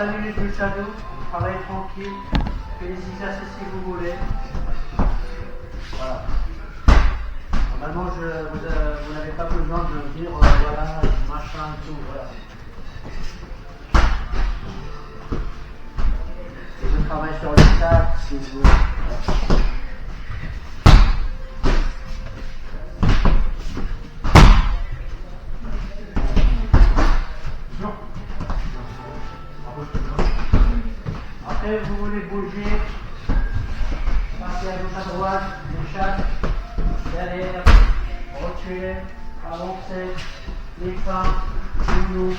5 minutes de shadow, travail tranquille, faites les exercices si vous voulez. Voilà. Normalement, vous n'avez pas besoin de dire voilà, machin et tout. Voilà. Et je travaille sur le sac si vous voulez. Après, vous voulez bouger, passer à gauche à droite, l'échappe, derrière, reculer, avancer, les pas, les genoux,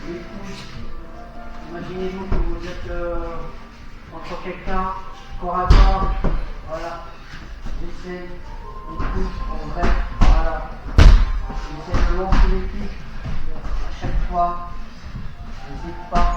les pouces. Imaginez-vous que vous êtes entre quelqu'un, corps à corps, voilà. Laissez les pouces en vrai, voilà. Essayez de lancer les pieds à chaque fois. N'hésite pas.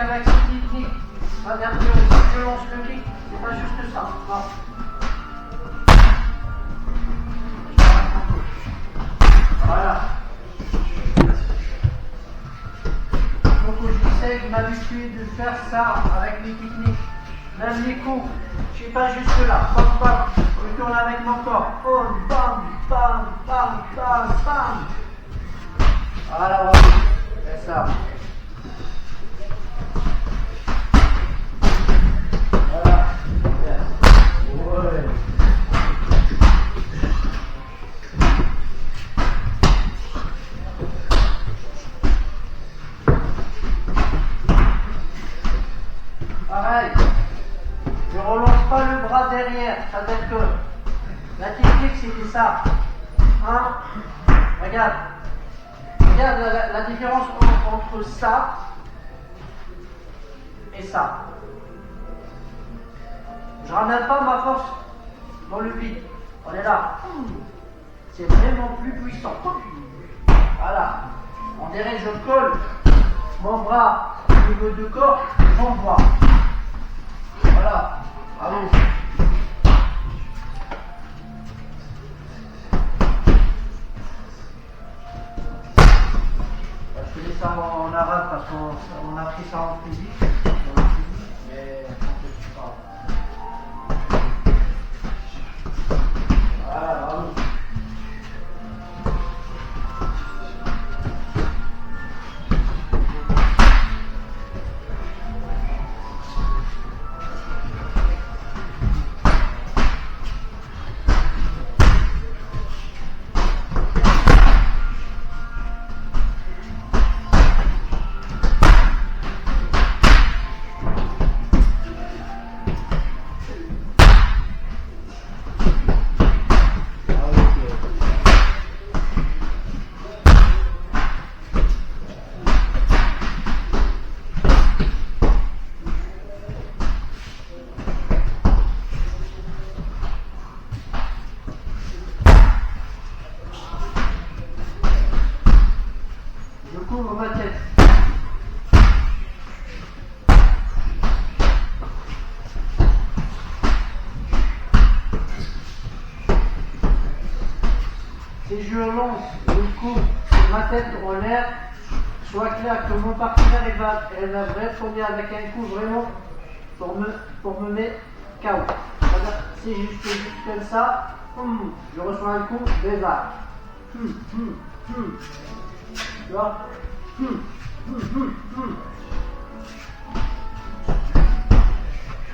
Avec cette technique, c'est-à-dire que je lance le kick, c'est pas juste ça. Non. Voilà. Donc j'essaie de m'habituer de faire ça avec mes techniques. Même les coups, je suis pas juste là. Bam, bam. Je tourne avec mon corps. Oh, bam, bam, bam, bam, bam. Voilà, c'est ça. Pareil, je ne relance pas le bras derrière, c'est-à-dire que la technique c'était ça. Hein? Regarde la différence entre ça et ça. Je ne ramène pas ma force dans le vide. On est là. C'est vraiment plus puissant. Voilà. On dirait que je colle mon bras au niveau du corps, j'envoie. Voilà. Bravo. Je fais ça en arabe parce qu'on a pris ça en physique. Mais je sais pas. Voilà, bravo. si je lance le coup de ma tête en l'air, soit clair que mon partenaire elle va répondre avec un coup vraiment pour me mettre KO. C'est-à-dire, si je fais juste comme ça, je reçois un coup bizarre. Tu vois?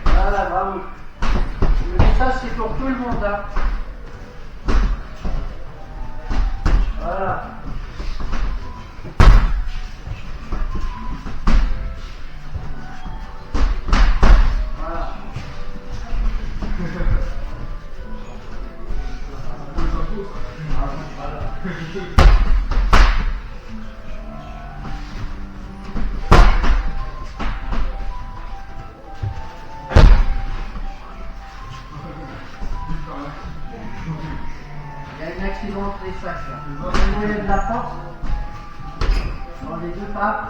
Voilà, bravo. Mais ça, c'est pour tout le monde. Hein. Voilà. Voilà. Il y a un accident entre les sacs là. Le moyen de la force dans les deux pas.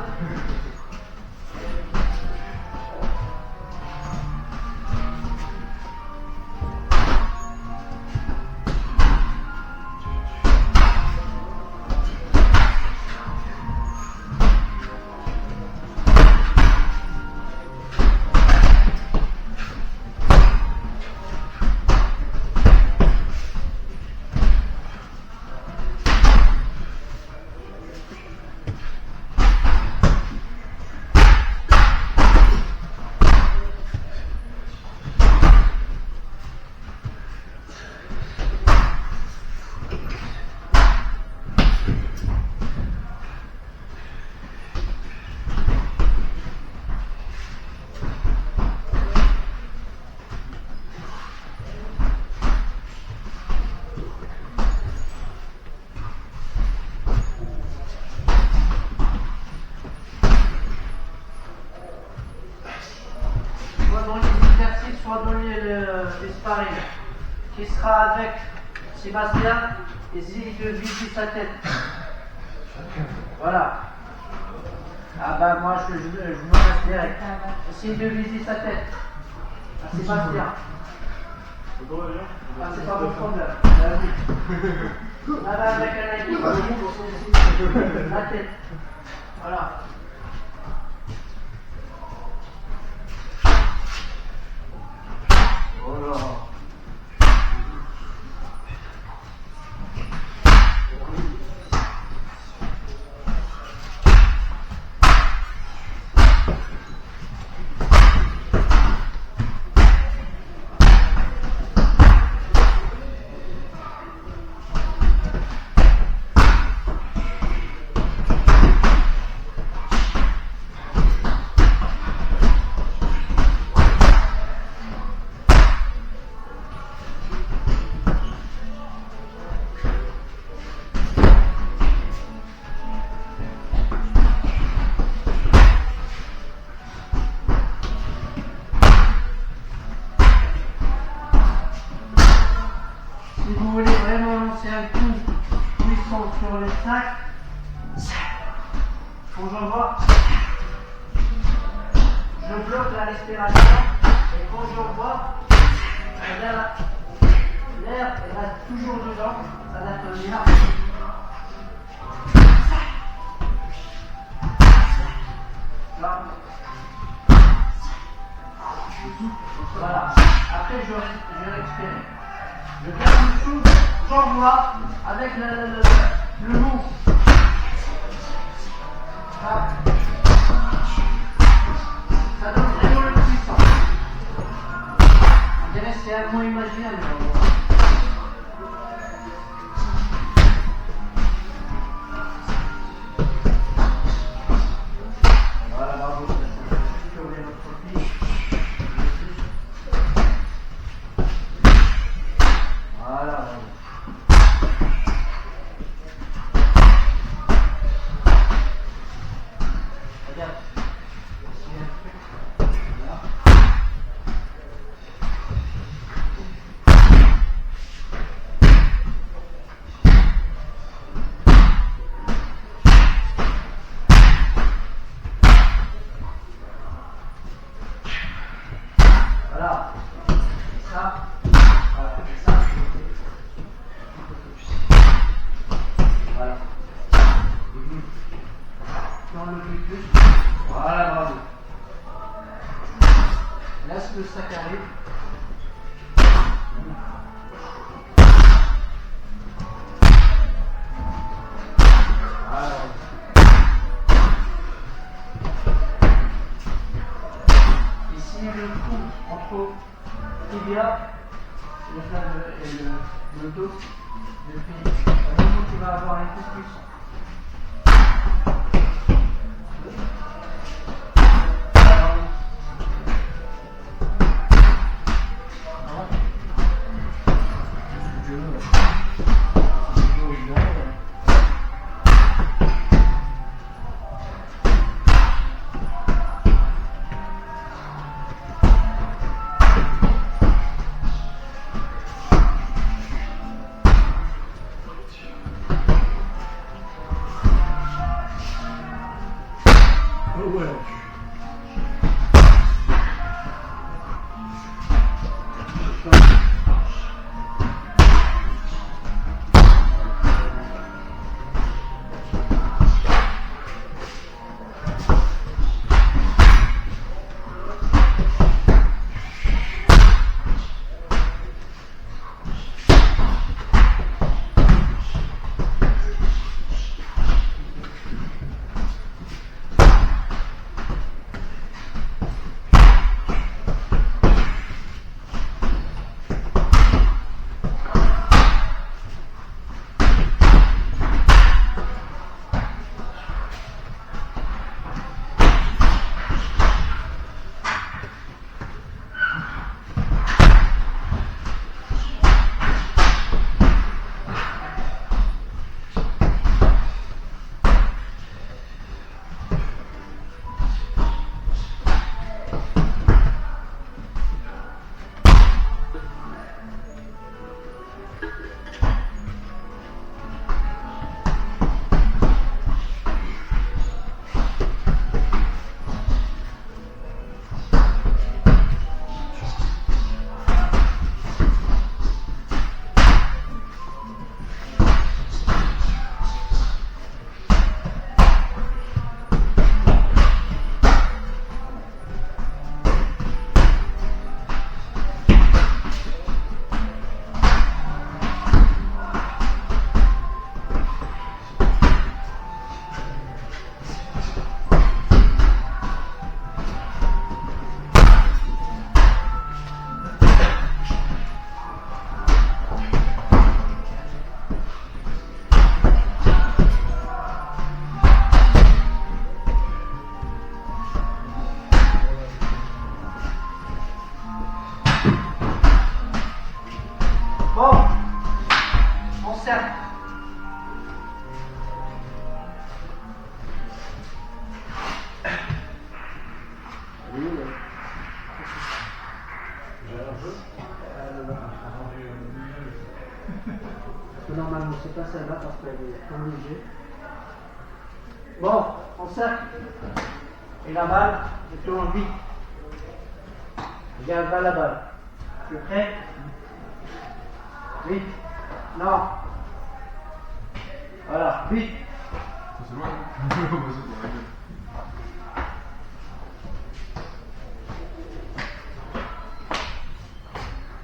Soit dans les sparring, qui sera avec Sébastien et essayer de viser sa tête. Voilà. Ah bah moi je me reste direct. Essayer de viser sa tête. À Sébastien. Ah c'est pas mon problème. Là avec un équipe, la tête. Voilà. Voilà. Si vous voulez vraiment lancer un coup puissant sur les sacs, quand j'envoie, je bloque la respiration et quand j'envoie, l'air reste toujours dedans, ça va être là. Voilà. Après je récupère. Je garde le souffle, j'envoie avec le mou. Ça donne vraiment le puissant. On dirait que c'est un mot imaginaire. Voilà, bravo. Voilà. Regarde. Voilà. Ça. Voilà. Ça. ça qui arrive. Ici, le trou entre tibia et le dos, depuis le moment où tu vas avoir un peu plus. Voilà. Bon, on serre. Normalement, c'est pas celle-là parce qu'elle est obligée. Bon, on serre. Et la balle, je tourne vite. Viens vers la balle. Tu es prêt? Vite. Non. Voilà, vite. C'est loin.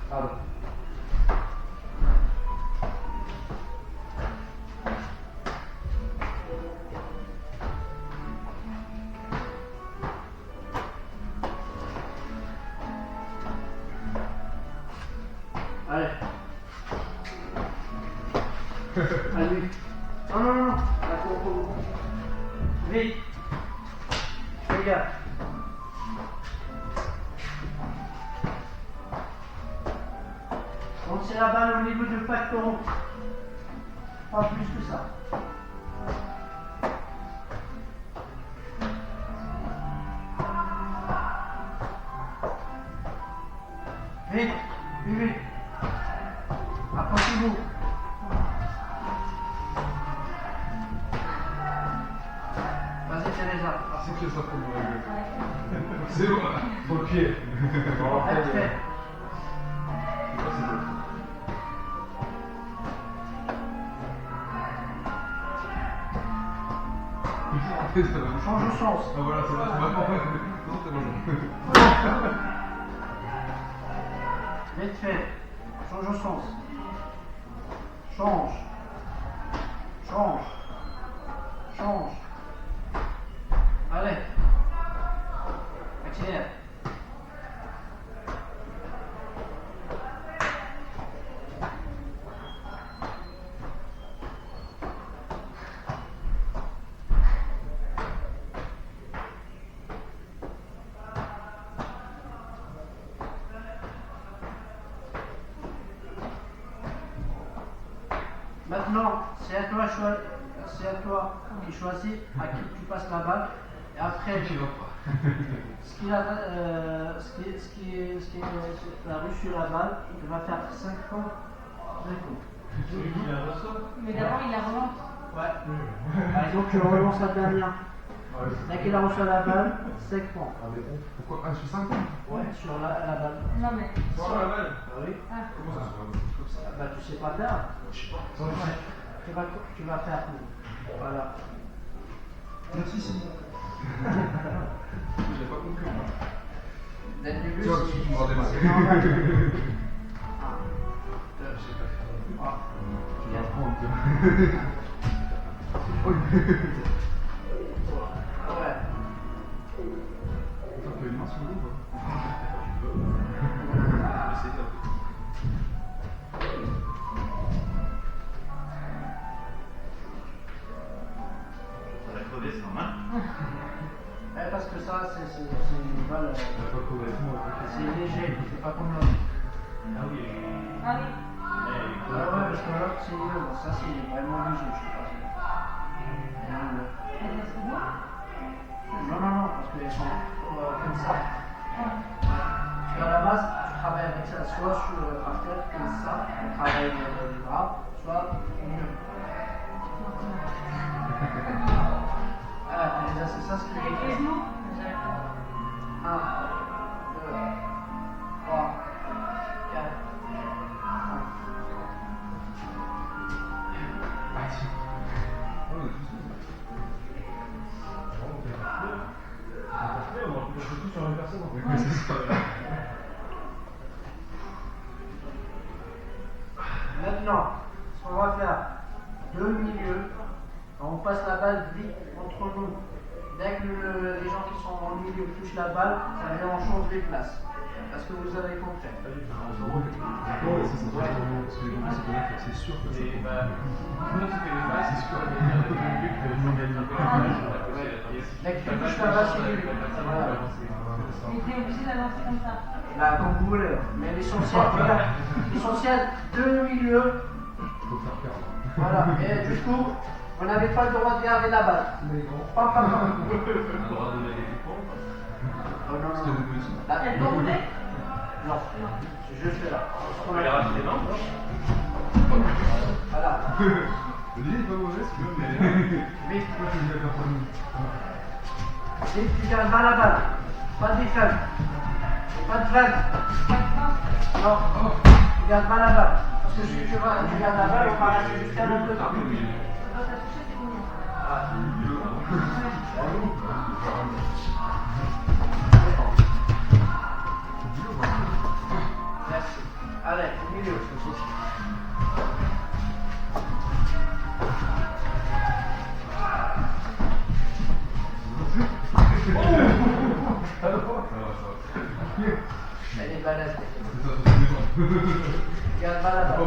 Pardon. Allez. Allez. Non, non, non. D'accord, vite. Fais gaffe. On tire la balle au niveau du pectoral. Pas plus que ça. Vite, vite, vite. Approchez-vous. Vas-y, Teresa. C'est que ça pour moi. C'est bon, pour le pied. Faites, faites. Change de sens. Ah voilà, c'est bon. Non, c'est bon. Vite fait. Change au sens. Change. Change. Change. Allez. Accélère. Maintenant, c'est à toi qui choisis à qui tu passes la balle. Et après, Tu vas pas. ce qui a reçu la balle, il va faire 5 coups. 2 coups. Mais d'abord, il la relance. Ouais. Allez, donc tu relances la dernière. Dès qu'il a reçu la balle, 5 points. Pourquoi? Ah, je fais 5 points. Ouais, sur la balle. Non, mais. Sur la balle. Ah oui. Comment ça se passe comme ça? Bah, tu sais pas faire. Je sais pas. Ouais. Tu vas faire. Voilà. Merci, si. J'ai pas compris. Dès le début, Tu vois, tu me rendais mal. c'est normal. Je sais pas. Ah. Tu vas prendre. Ouais. Attends, tu as une main sur le dos, quoi. C'est top. Ça va crever, c'est normal. Parce que ça, c'est une balle. C'est léger, c'est pas comme l'autre. Ah oui. Ah oui. Ah ouais, parce que l'autre, c'est lourd. Ça, c'est vraiment léger, je sais pas. Elle reste loin. Non, parce qu'elles sont comme ça. Ah. Et à la base, tu travailles avec ça, soit sur par terre, comme ça, tu travailles les bras, soit au mieux. Ah, déjà, c'est ça ce qui Avec est. les genoux. 1, 2, 3, 4, 5. Maintenant, ce qu'on va faire, deux milieux, on passe la balle vite entre nous. Dès que les gens qui sont dans le milieu touchent la balle, ça veut dire on change les places. Parce que vous avez compris. C'est sûr que ça. Dès que tu touches la balle, c'est lui. Voilà. Mais t'es obligé d'avancer comme ça. Bah, comme vous voulez. Mais l'essentiel, regarde, l'essentiel, deux milieux. Faut faire perdre. Voilà. Et du coup, vous n'avez pas le droit de garder la balle. Pam, pam, pam. Oh non, non. Là, Elle peut rouler. non. C'est juste là. On va les rater les mains. Voilà. L'idée est pas mauvaise, tu vois, mais. Vite. Pourquoi tu me dis à personne? Vite, tu gardes pas la balle. Pas de défense. Pas de vague. Non. Tu gardes pas la balle. Parce que si tu gardes la balle, on va rester jusqu'à l'autre côté. Quand t'as touché, c'est combien? Merci. Allez, au milieu. Elle est balèze. Garde pas la balle.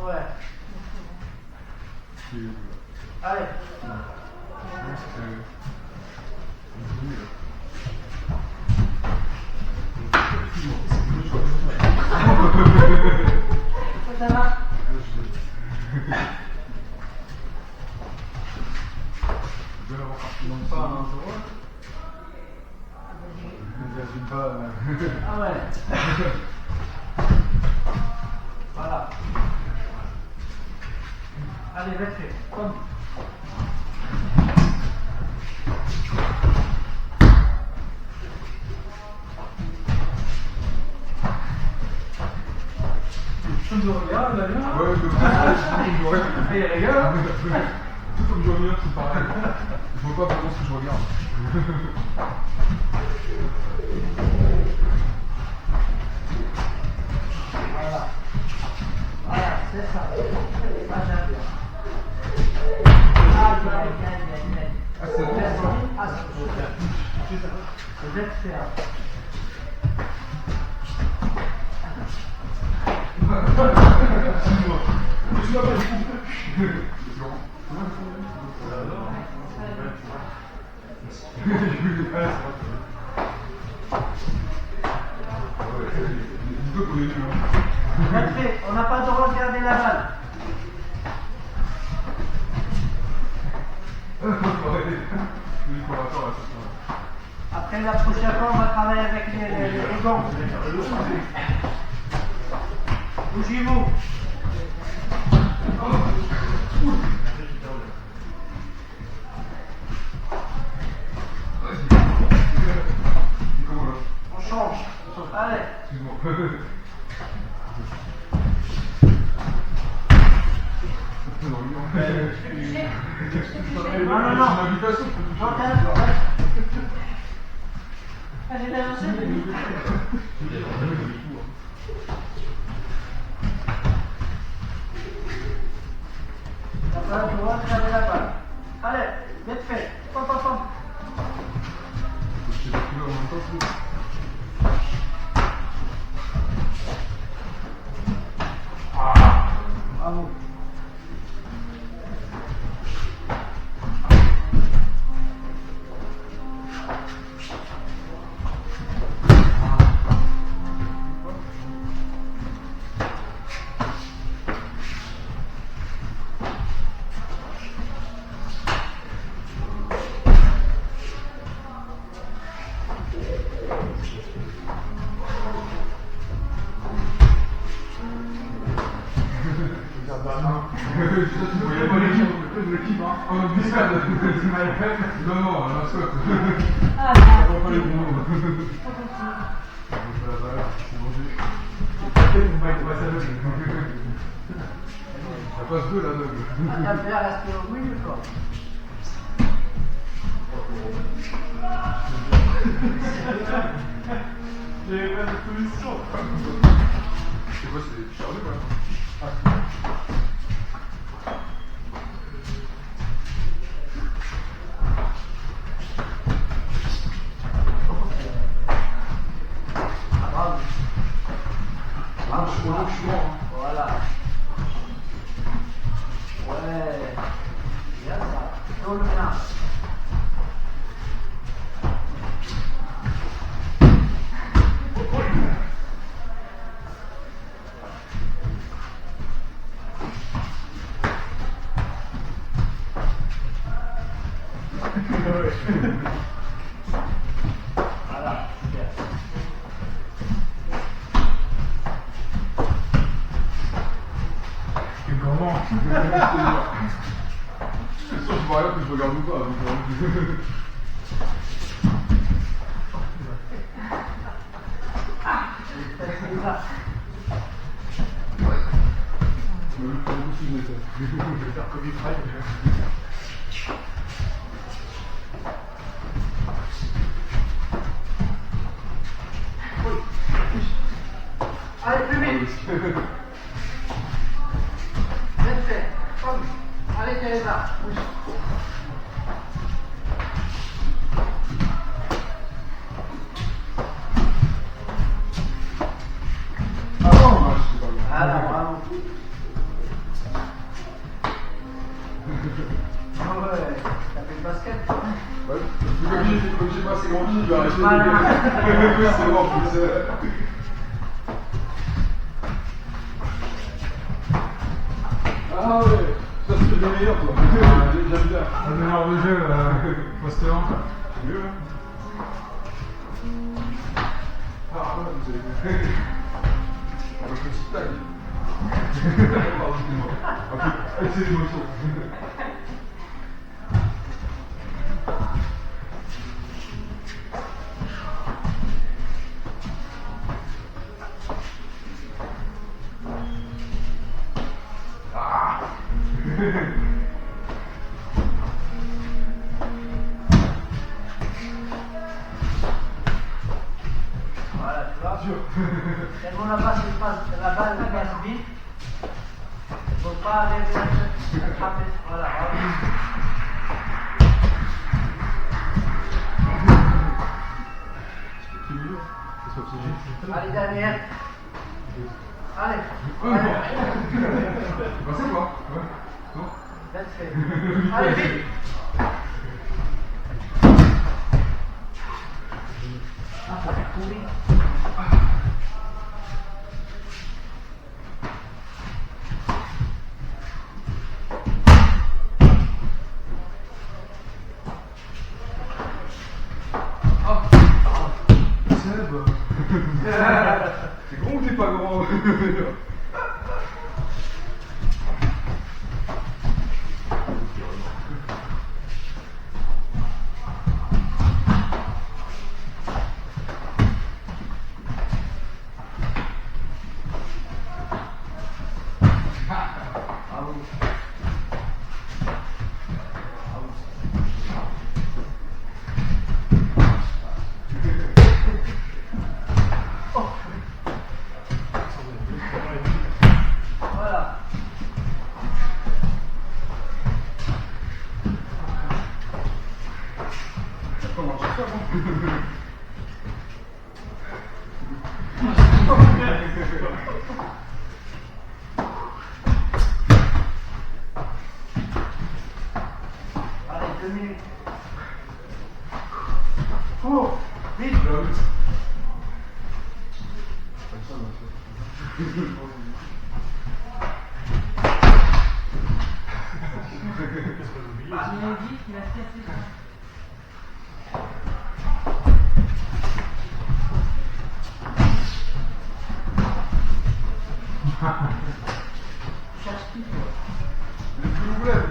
Ouais. Allez. Ça va? Non, pas un 0. Ah ouais. Voilà. Allez, vite fait. Comme. Tu me regardes, là, Ouais, je me Et les gars, tout comme je reviens, c'est pareil. Je vois pas vraiment ce que je regarde. Voilà. Voilà, c'est ça. Ça, j'aime bien. Ah, bien. Ah, c'est bon. Ah, c'est bon. Vous êtes fiers. Excuse-moi. Tu m'as pas dit. Vite fait, on n'a pas le droit de garder la balle. Après la prochaine fois, on va travailler avec les gants. Bougez-vous. On change. Allez. Non. Allez, la lancer. T'as pas le droit de garder la balle. Allez, vite fait. Pom. Bravo. Non, la mascotte. Ah, On voit pas les bons mots. Ça passe deux là, Ah, t'as bien resté au milieu, quoi. J'ai pas de solution. C'est quoi, c'est Charlie ou pas? Bravo. Je suis mort. Voilà. Ouais. Bien ça. Tout le bien. Voilà, super. C'est comment? C'est sûr, je vois rien que je regarde ou pas. Donc, C'est ça. je vais faire comme il travaille. Allez, plus vite. Bien fait. Hop. Allez, Teresa. Ah non, je sais pas. Voilà, bravo. Ah ouais, t'as fait le basket? Ouais, comme j'ai pas assez grandi, il va arrêter de Voilà. oui, c'est bon, en plus. Ah ouais, ça c'est le meilleur toi. J'aime bien. Le meilleur de jeu, poste 1. C'est mieux, hein. Ah ouais, vous avez vu. On va faire une petite tag. Pardon, excuse-moi. C'est l'émotion. dur. Tellement la balle passe vite. Il ne faut pas arriver à attraper. Voilà, bravo. Allez, derrière. Allez. Allez. Bah, c'est quoi? Ouais. Non? Let's go. Allez, vite. Ah, ça fait courir. T'es grand ou t'es pas grand? Voilà. Comment tu fais? Allez, 2 minutes. Cours, vite. Inédit, il a fait ça. Cherche qui? Le plus problème.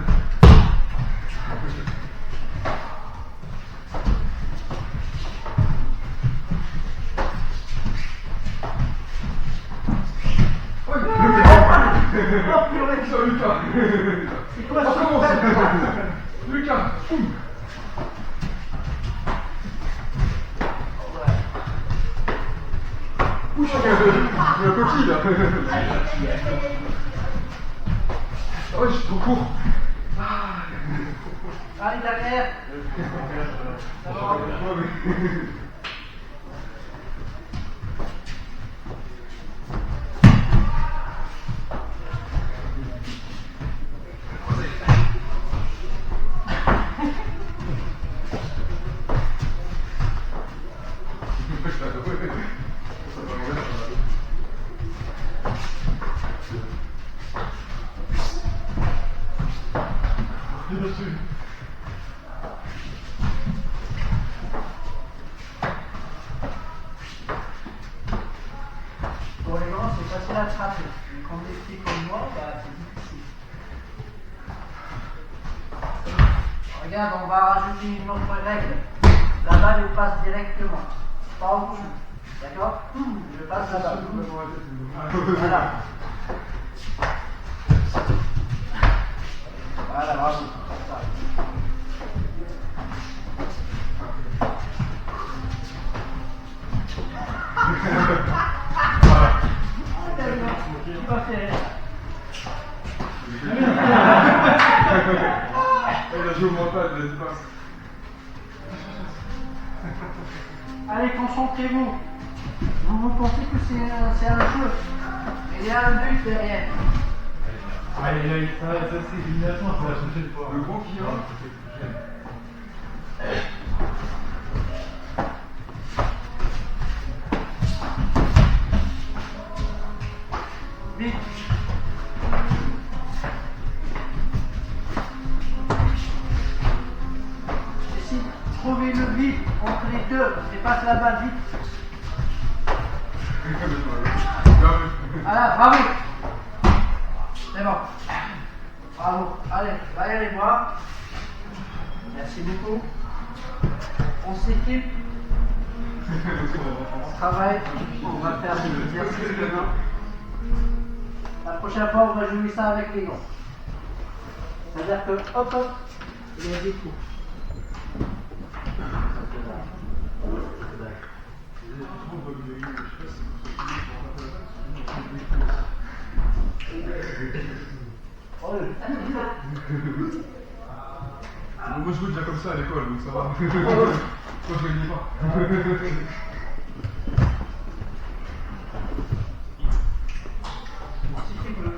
Oh purée. Ça, Lucas. C'est quoi On ce commence. problème? Lucas, boum. Ouh, je un coquille là. Ah ouais, je suis trop court. Allez, derrière. Pour les grands, c'est facile à attraper. Mais quand des petits comme moi, bah, c'est difficile. Regarde, on va rajouter une autre règle. La balle, elle passe directement. Pas au-dessus. D'accord? Je passe la balle. Voilà. Voilà, bravo. Comme ça. Tu vas faire. Il a joué au mental, il a dit pas. Allez, concentrez-vous. Vous pensez que c'est un jeu. Il y a un but derrière. Ah, il a eu ça, c'est élimination, c'est la prochaine fois. Le grand qui a. Vite. Essayez de trouver le vide entre les deux et passe la balle vite. Voilà, bravo. C'est bon. Bravo. Allez, derrière les bras. Merci beaucoup. On s'équipe. On travaille. On va faire des exercices demain. La prochaine fois, on va jouer ça avec les gants. C'est-à-dire que, hop, hop, il y a des coups. Oh, le Moi je jouais déjà comme ça à l'école, donc ça va. Moi je gagnais pas. si tu veux.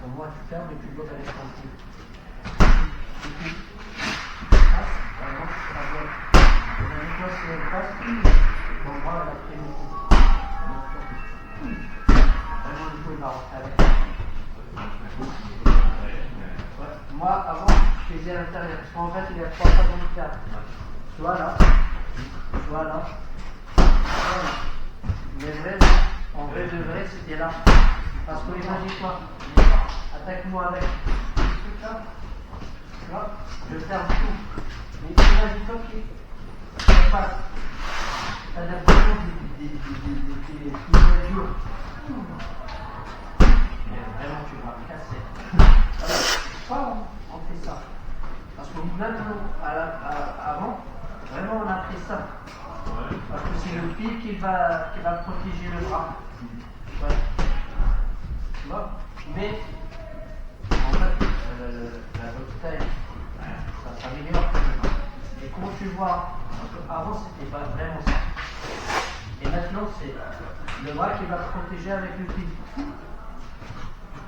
Pour moi, tu fermes et tu bloques avec ton pied. Passe, vraiment, tu traverses. Et toi, si elle passe, ton bras, elle a pris le coup. Vraiment, du coup, il va rentrer avec. Ouais. Moi, avant, je faisais à l'intérieur. Parce qu'en fait, il y a 3 fois dans le cadre. Tu vois là. Tu vois là. Voilà. Mais vrai, en vrai de vrai, c'était là. Parce que imagine-toi, attaque-moi avec ce truc-là, là, je ferme tout. Mais imagine-toi qu'il passe. C'est-à-dire des mesures. Mais vraiment, tu vas me casser. Alors, pourquoi on fait ça? Parce que maintenant, avant, vraiment, on a fait ça. Parce que c'est le pied qui va protéger le bras. Ouais. Tu vois? Mais, en fait, la taille, ça s'améliore. Et comment tu vois? Parce qu'avant, c'était pas vraiment ça. Et maintenant, c'est le bras qui va te protéger avec le pied.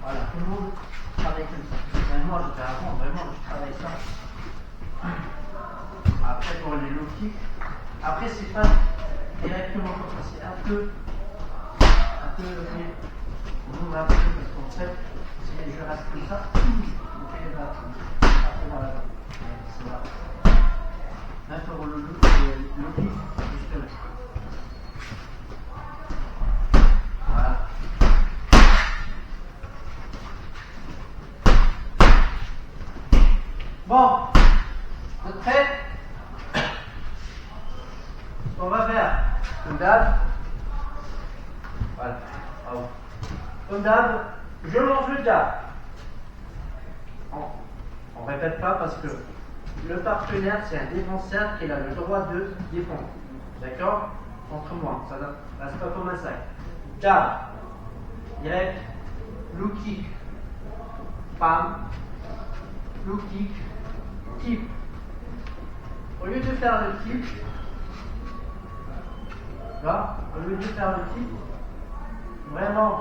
Voilà, tout le monde travaille comme ça. Même moi, j'étais avant, vraiment, je travaille ça. Après, pour les low kicks, après, c'est pas directement comme ça, c'est un peu, on ouvre un peu parce qu'en fait, si je reste comme ça, on fait les battes. Après, voilà, c'est là. Maintenant, le kick, juste là. Voilà. Bon, vous êtes prêts? On va faire comme d'hab. Voilà. Bravo. Comme d'hab, je lance le jab. On répète pas parce que le partenaire, c'est un défenseur qui a le droit de défendre. D'accord? Entre moi, ça ne reste pas comme un sac. Jab. Direct. Low kick. Pam. Low kick. Tip. Au lieu de faire le tip, là, au lieu de faire le tip, vraiment,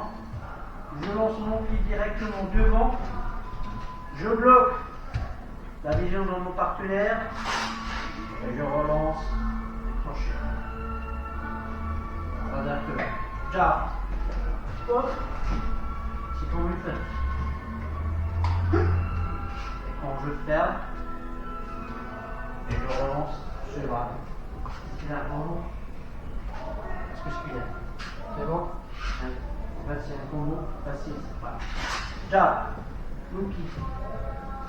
je lance mon pied directement devant, je bloque la vision de mon partenaire et je relance tranché. C'est-à-dire que jab, hop, c'est comme une fenêtre. Et quand je ferme, et je relance ce bras. C'est là, bon. Est-ce que je suis là? C'est bon? En fait, c'est un combo facile, c'est pas. Jab, Luki,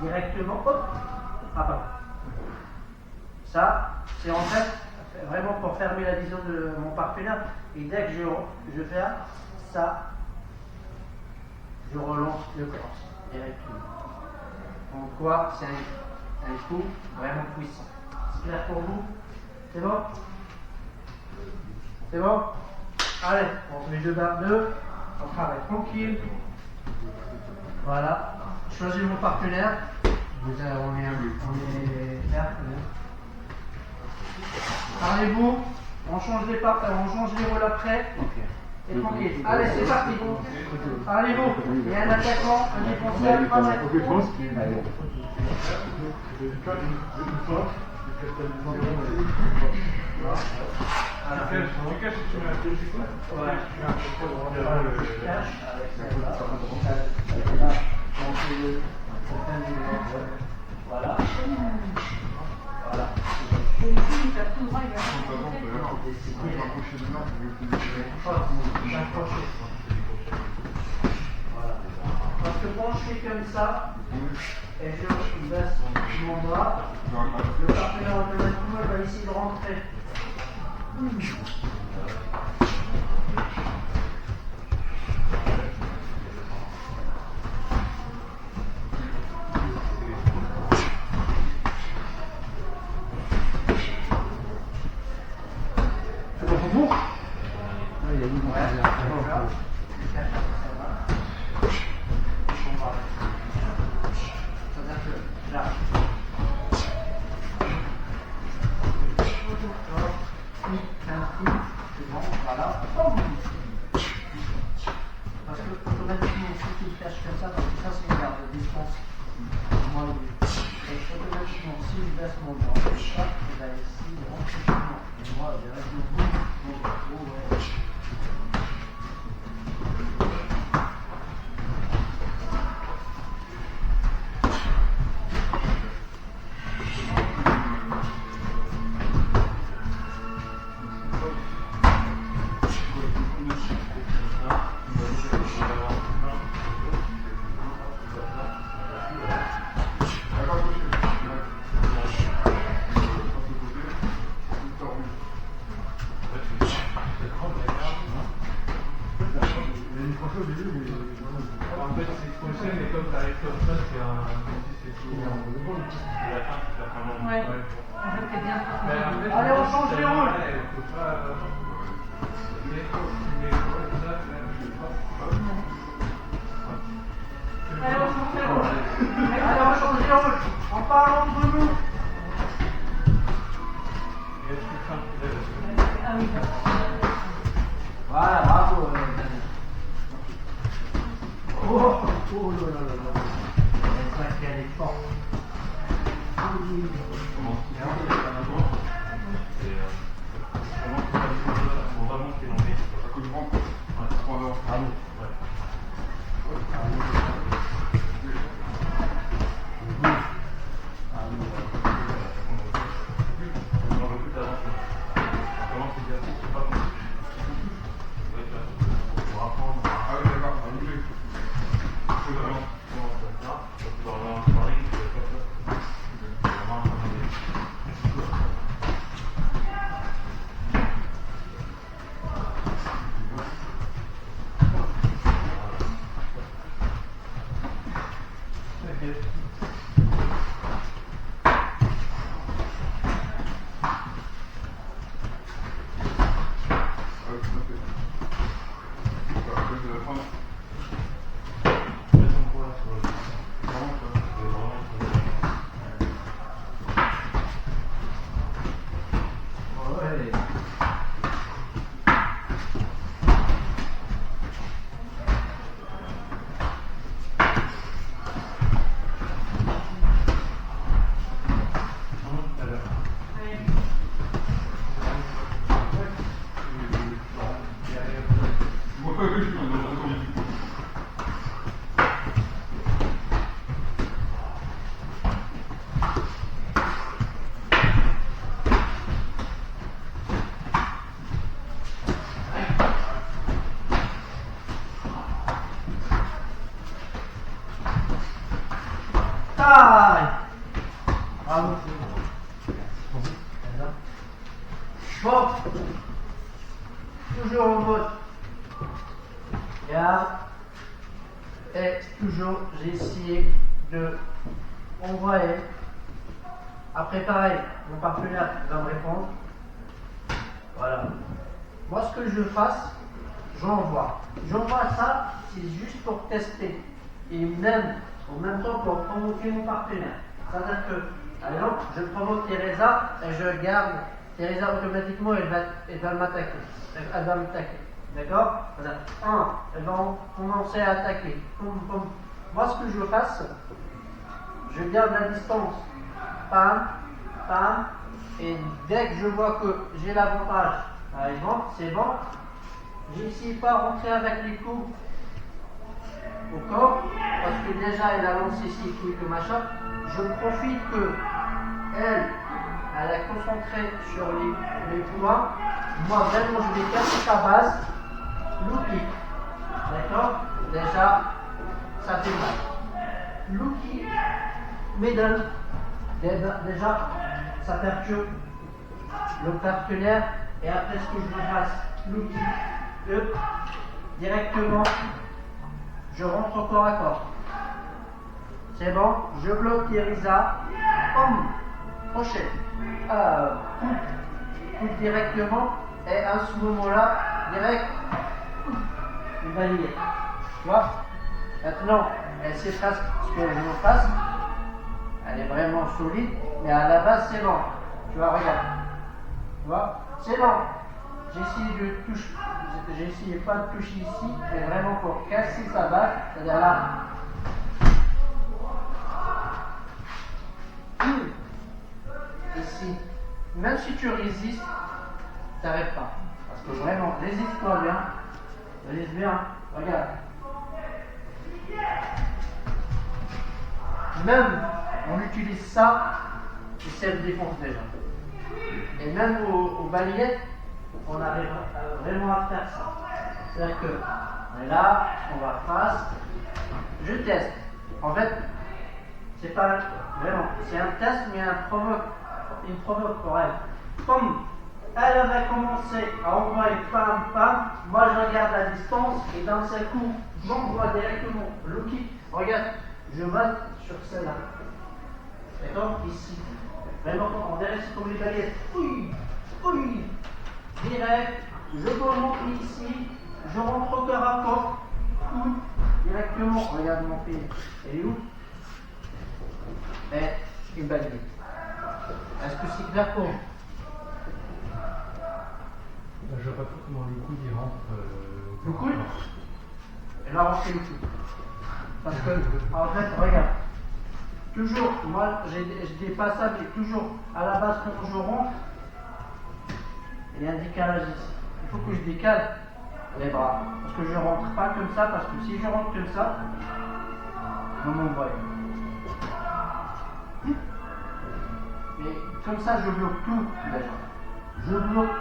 directement, hop, après. Ça, c'est en fait vraiment pour fermer la vision de mon partenaire. Et dès que je fais ça, je relance le corps directement. Donc quoi, c'est un coup vraiment puissant. C'est clair pour vous? C'est bon? C'est bon? Allez, on se met deux barres deux, on travaille tranquille. Voilà, choisis mon partenaire. On est là. Parlez-vous, on change les rôles après. Et tranquille. Allez, c'est parti. Parlez-vous. Il y a un attaquant, un défenseur, pas d'attaquant. Voilà. Voilà. Parce que quand je fais comme ça, et je baisse mon bras, le partenaire automatiquement va essayer de rentrer. Allez, on change les rôles. Allez, on change les rôles. Allez, on change les rôles. On parle entre nous. Voilà, bravo. Oh là là là là. C'est vrai qu'elle est forte. Taille. Bravo. Bon. Toujours en mode garde. Et toujours, j'ai essayé de envoyer. Après, pareil, mon partenaire va me répondre. Voilà. Moi, ce que je fasse, j'envoie. J'envoie ça, c'est juste pour tester. Et même, en même temps, pour provoquer mon partenaire. C'est-à-dire que, par exemple, je provoque Teresa et je garde. Teresa, automatiquement, elle va m'attaquer. Elle va m'attaquer. D'accord? Elle va commencer à attaquer. Moi, ce que je fasse, je garde la distance. Pam, pam. Et dès que je vois que j'ai l'avantage, par exemple, c'est bon, j'essaie pas de rentrer avec les coups au corps, parce que déjà elle a lancé ses coups que machin. Je profite que elle a concentré sur les points. Moi, vraiment, je vais casser sa base. Look it. D'accord? Déjà, ça fait mal. Look it. Middle. Déjà, ça perturbe le partenaire. Et après, ce que je fasse, look it. Up. Directement, je rentre au corps à corps. C'est bon? Je bloque Teresa. Crochet. Coupe directement. Et à ce moment-là, direct, une balayette. Tu vois? Maintenant, elle sait pas ce que je me fasse. Elle est vraiment solide, mais à la base, c'est bon. Tu vois, regarde. Tu vois? C'est bon. J'ai essayé pas de toucher ici, mais vraiment pour casser sa base, c'est-à-dire là. Ici. Même si tu résistes, t'arrêtes pas. Parce que vraiment, résiste-toi bien. Résiste bien. Regarde. Même, on utilise ça, et self-défense déjà. Et même aux balayettes, on arrive vraiment à faire ça. C'est-à-dire que, on est là, on va face, je teste. En fait, c'est pas vraiment, c'est un test, mais une provoque pour elle. Comme elle va commencer à envoyer pam pam, moi je regarde la distance et d'un seul coup, j'envoie directement le kick. Regarde, je vais sur celle-là. D'accord? Ici. Vraiment, on dirait c'est comme les balayettes. Oui. Direct, je remonte ici, je rentre au corps à corps. Directement, regarde mon pied. Elle est où? Et une balayette. Est-ce que c'est clair pour vous? Je vois pas trop comment le coude il rentre. Le coude? Elle va rentrer le coude. Parce que, en fait, regarde. Toujours, moi, je dépasse ça, mais toujours, à la base, quand je rentre, il y a un décalage ici. Il faut que je décale les bras. Parce que je ne rentre pas comme ça, parce que si je rentre comme ça, vous m'envoyez. Mais comme ça, je bloque tout déjà. Je bloque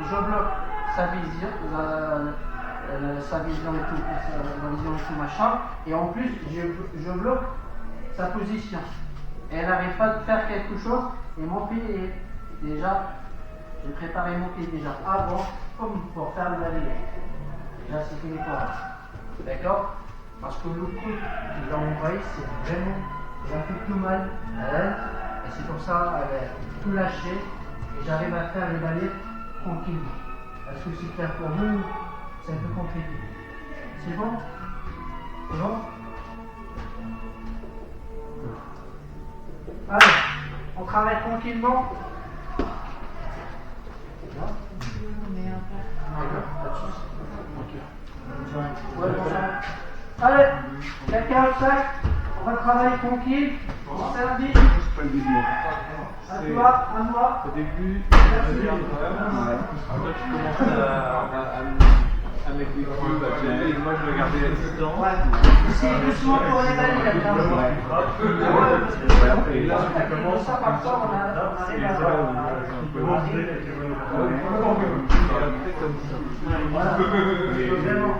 sa vision, sa vision et tout, la vision et tout machin. Et en plus, je bloque sa position. Et elle n'arrive pas de faire quelque chose. Et mon pied est déjà, j'ai préparé mon pied déjà avant, comme pour faire le balayage. Déjà, c'est fini pour elle. D'accord? Parce que le coup que j'ai envoyé, c'est vraiment, ça fait tout mal à elle. Et c'est pour ça qu'elle a tout lâché. Et j'arrive à faire le balai tranquillement. Est-ce que c'est clair pour vous? C'est un peu compliqué. C'est bon? C'est bon? Allez, on travaille tranquillement. Ouais, bon, allez, quelqu'un au sac, on va travailler tranquille. Samedi. À moi. Au début, Merci. après tu commences à avec les coups, moi je regardais la distance. Ouais. C'est doucement pour les balles, là-dedans. Et là, je commence ça, parfois, on arrive à... Voilà. Vraiment.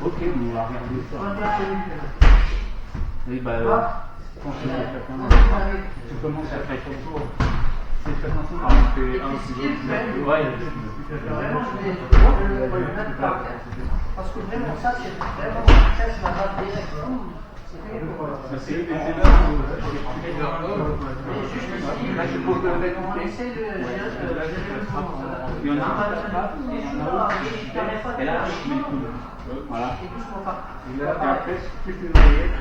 Ok, on va regarder ça. Oui, bah, quand tu commences à faire ton tour, c'est très ensemble. On fait un, deux, ouais. Vraiment, je vais le mettre par terre. Parce que vraiment, ça, c'est vraiment la caisse, la base direct. C'est là Mais juste ici, on essaie de gérer le son. il y en a un et là, je mets le coude. Voilà. Et doucement par Et après, plus une maillette.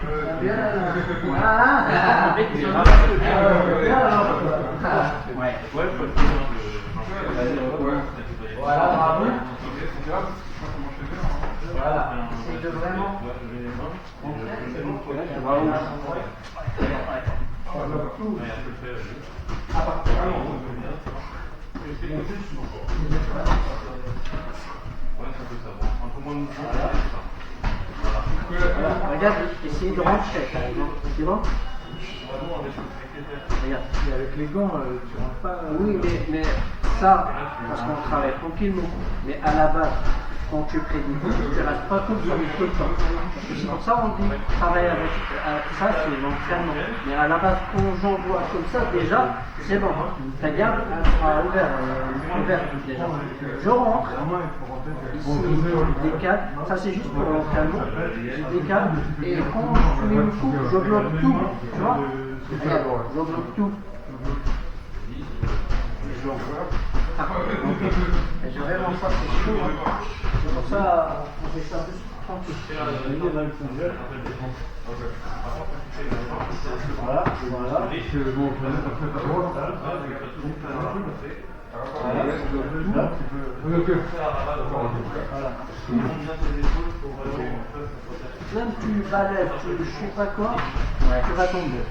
Ouais, ouais, faut le faire. Voilà, bravo. Voilà, c'est de vraiment. Regarde, essayez de rentrer par exemple. C'est bon? Regarde. Et avec les gants, tu rentres pas. Oui, mais ça, parce qu'on travaille tranquillement. Mais à la base, quand tu fais des coups, tu ne restes pas comme ça tout le temps. C'est pour ça qu'on dit travailler avec ça, c'est l'entraînement. Mais à la base, quand j'envoie comme ça, déjà, c'est bon. Regarde, elle sera ouverte déjà. Je rentre, ici, je décale. Ça, c'est juste pour l'entraînement. Je décale. Et quand je mets le coup, je bloque tout. Tu vois? Regarde, je bloque tout. Ah, ok. Et je vraiment ça, c'est chaud. Hein. C'est pour ça, on fait ça juste tranquille. Voilà, voilà. Même tu balèves, tu je sais pas quoi, tu vas tomber.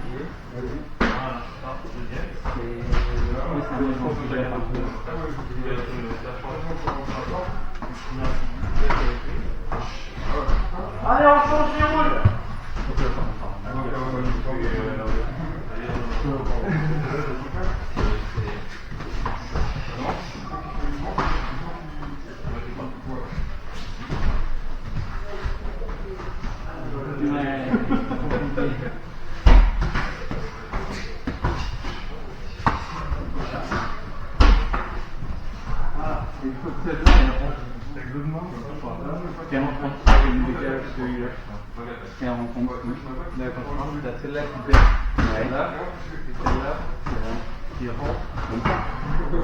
Allez, on change les rôles. C'est en rencontre, celui-là. C'est en rencontre. D'accord, t'as celle-là qui pète. Ouais. Là, et celle-là qui rentre. Comme ça. Comme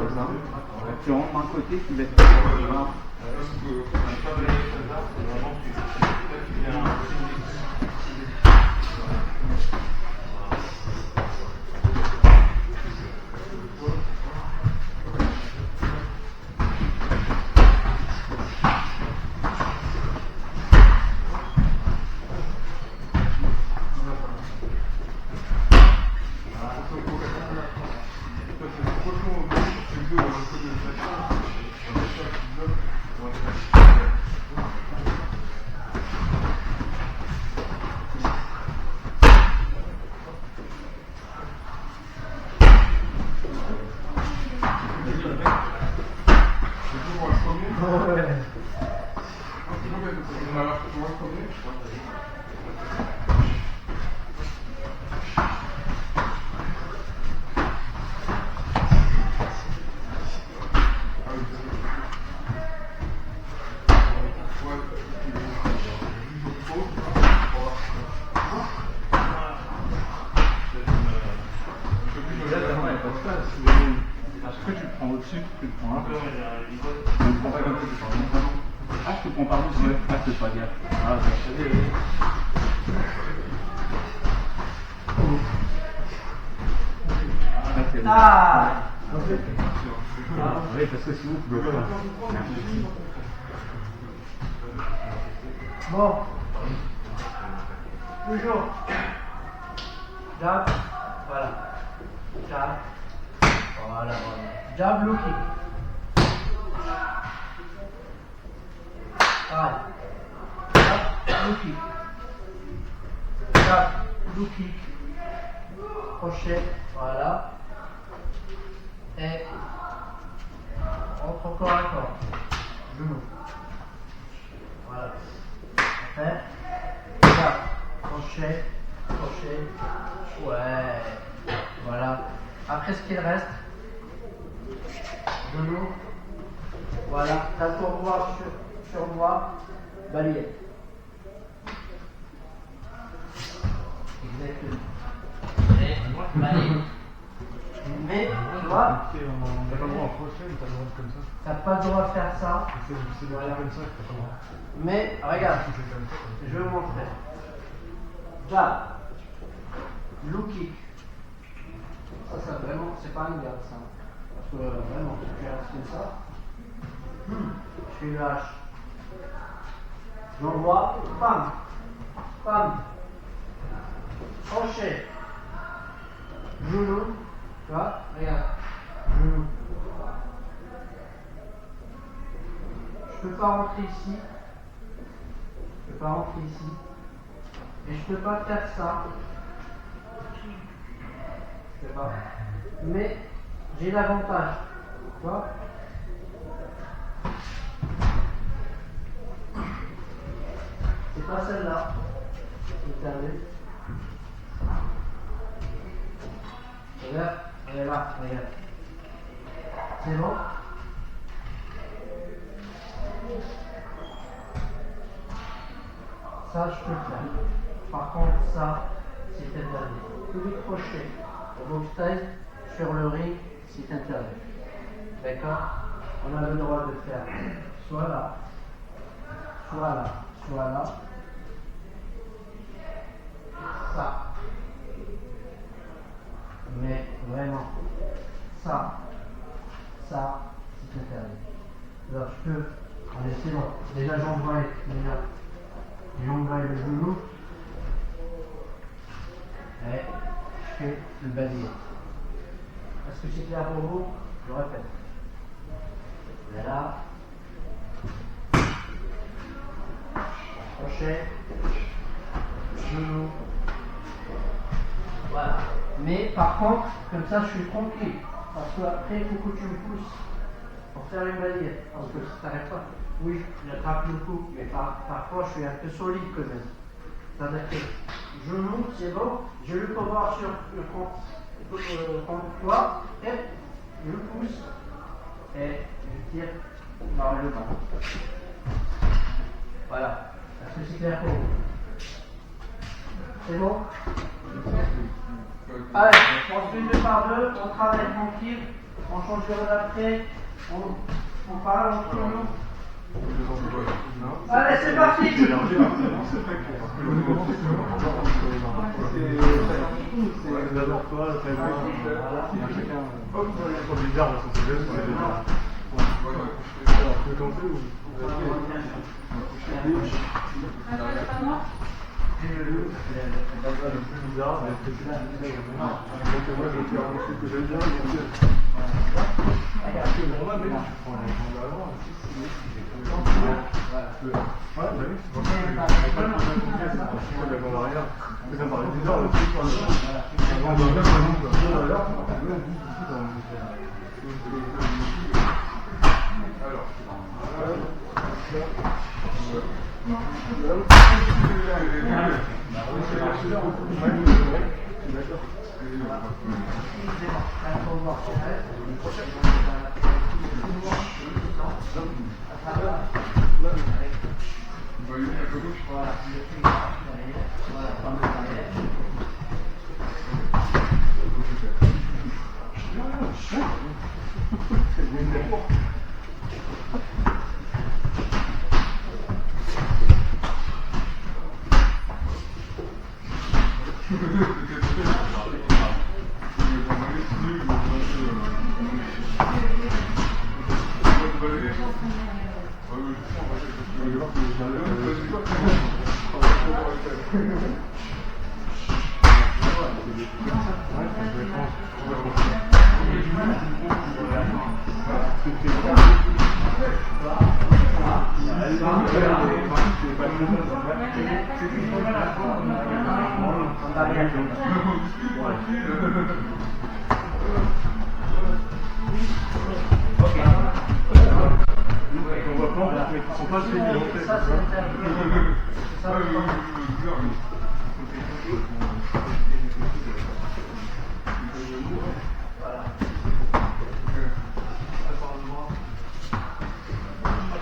ça. Tu rentres d'un côté, tu laisses pas. Est-ce que tu prends au-dessus, tu prends un peu. Tu ne prends pas comme ça, tu prends un peu. Ah, je te prends par-dessus. Ah, c'est pas gaffe. Ah, c'est bon. Ah, Oui, parce que sinon tu bloques pas. bon. Toujours. Jab. Voilà. Jab. Voilà, voilà. Jab, low kick. Pareil. Jab, low kick. Jab, low kick. Crochet, voilà. Et entre corps à corps. Genou. Voilà. Après, jab, crochet, crochet. Ouais. Voilà. Après ce qu'il reste, genou. Voilà. La tournoie sur moi. Balayette. Exactement. Et balayette. Mais, tu vois, T'as pas le droit en crochet, mais t'as le droit de comme ça. t'as pas le droit de faire ça. C'est derrière comme ça que t'as pas le droit. Mais, regarde, Si c'est comme ça, je vais vous montrer. Jab, low kick. Ça vraiment, c'est pas une garde ça. Parce que vraiment, si tu restes comme ça, je fais le H. J'envoie, pam, pam, crochet, genou, tu vois, regarde, genou. Je peux pas rentrer ici, je peux pas rentrer ici, et je peux pas faire ça. Je sais pas. Mais j'ai l'avantage. Tu vois? C'est pas celle-là. Regardez. Regarde, elle est là, regarde. C'est bon? Ça, je peux le faire. Par contre, ça, c'est interdit. Tous les crochets au box style sur le ring, c'est interdit. D'accord? On a le droit de faire soit là, soit là, soit là. Ça. Mais vraiment, ça, c'est interdit. Alors, je peux. Allez, c'est bon. Déjà, j'envoie le genou. Et je fais le balayage. Est-ce que c'est clair pour vous? Je répète. Voilà. Crochet. Genou. Voilà. Mais par contre, comme ça, je suis tranquille. Parce qu'après, il faut que tu me pousses pour faire une balayette. Parce que si tu n'arrêtes pas, oui, j'attrape le coup, mais parfois, je suis un peu solide quand même. C'est-à-dire que genou, c'est bon, j'ai le pouvoir sur le contre-toi, et je pousse, et je tire vers le bas. Voilà. Est-ce que c'est clair pour vous? C'est bon? Allez, on se fait 2 par 2, on travaille tranquille, on change de rôle après, on parle entre nous. Allez, c'est parti! C'est d'abord toi, après moi. Il y a chacun. C'est bizarre, parce que c'est juste. Alors, tu veux commencer ou? C'est le plus bizarre, mais c'est celui-là. Donc, moi, je vais faire un truc que j'aime bien. Pour moi, mais tu prends les gens d'avant. Ouais, bah oui, c'est pour ça que je pas en arrière. Ça me paraît bizarre le truc.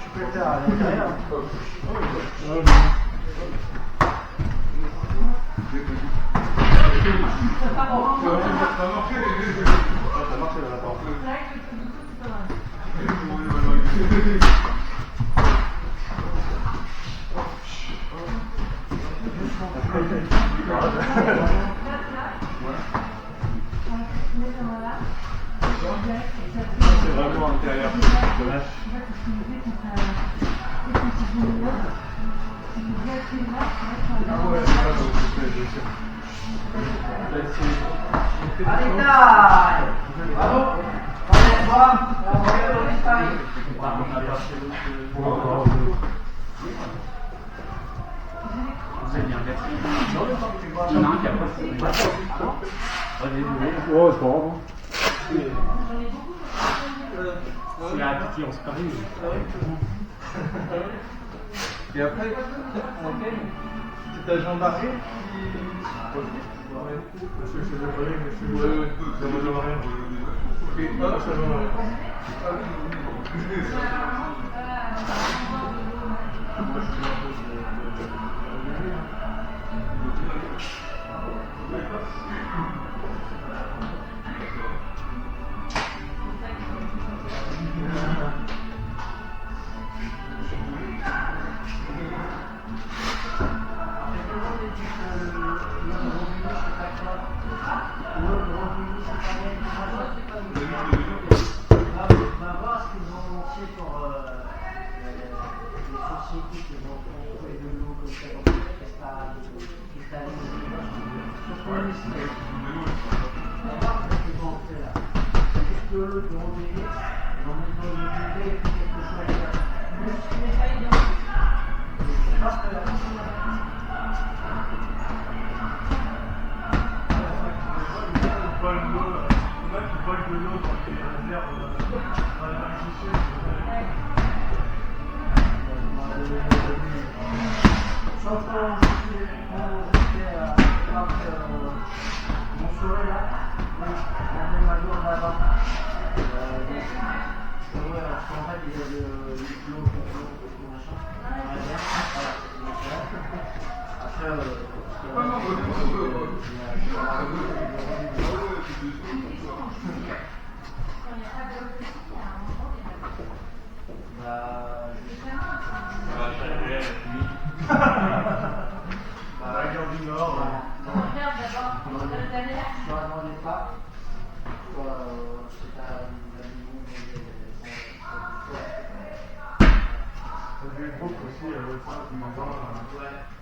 Tu peux le faire à l'intérieur. C'est vraiment intérieur. Allez, taille! Bravo! Allez, voir! Bravo, l'Espagne! Vous avez bien fait. Il y en a un qui a pas fait. Oh, c'est pas grave. C'est la petite, on se parie. Et après, C'est ta gendarmerie Je sais pas, mais c'est ça me donne rien. ok, Ah, ça me donne rien.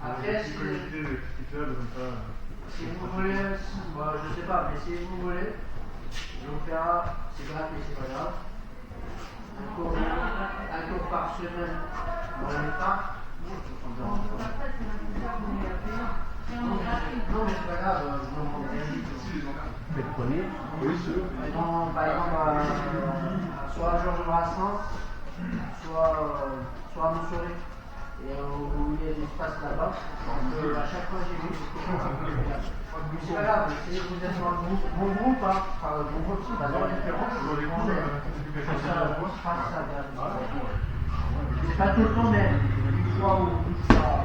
Après, si vous voulez, moi je sais pas, mais si vous voulez, je vous ferai, c'est gratuit, c'est pas grave, un cours par semaine dans les parcs. Non, mais c'est pas grave, je vous demande rien du tout. Mais le premier, Par exemple, soit à Georges Brassens, soit à Montsouris. Et où il y a l'espace là-bas. Donc à chaque fois j'ai vu c'est pas grave, si vous êtes dans le groupe, mon groupe, hein, enfin mon groupe, c'est pas dans les références, c'est pas tout le temps, mais une fois ou une fois.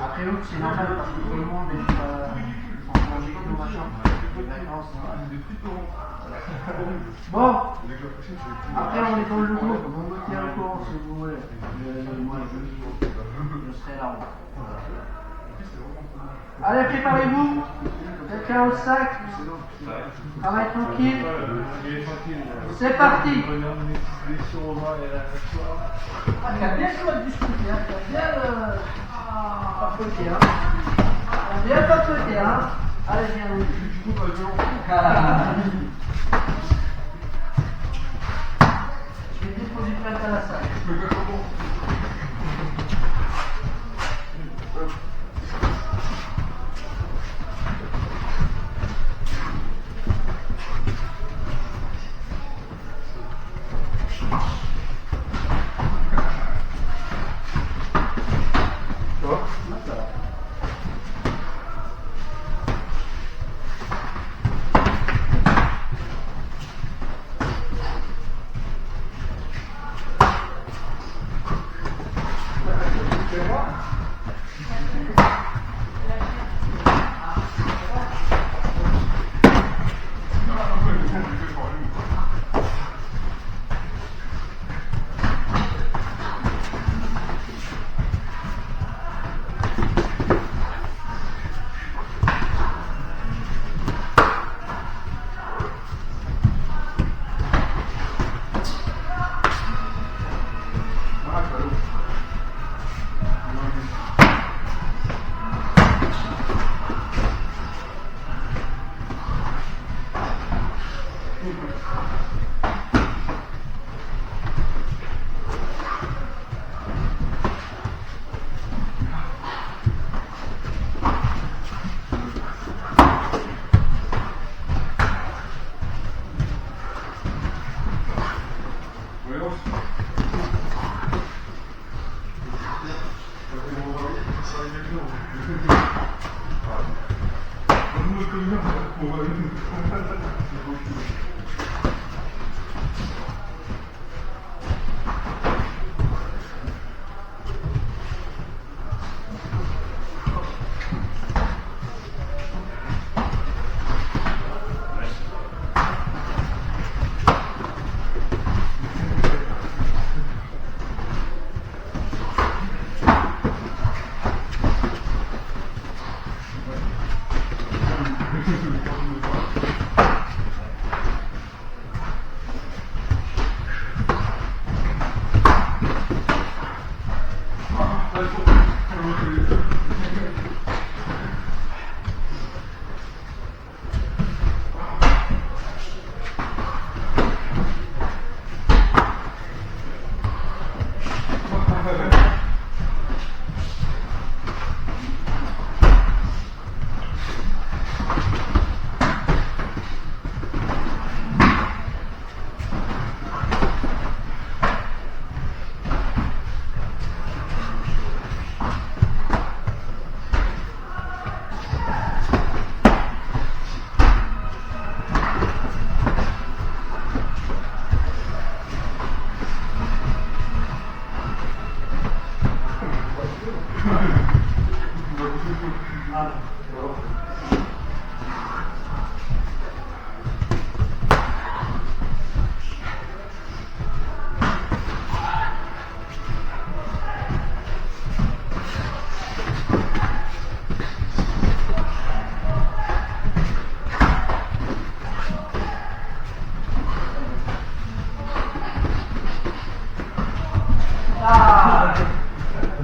Après l'autre c'est normal parce que tout le monde est en congé tout machin, les vacances. Bon, après on est dans le groupe, vous me tenez au courant si vous voulez. Moi je serai là. Allez, préparez-vous, quelqu'un au sac, travail tranquille, c'est parti. Ah, tu as bien joué à discuter, hein. Tu as bien papoté, hein. Tu as bien papoté, hein. Allez, viens, oui. Du coup, je Je vais déposer plainte à la salle. me fais comment? Ça va? Ça va. C'est moi?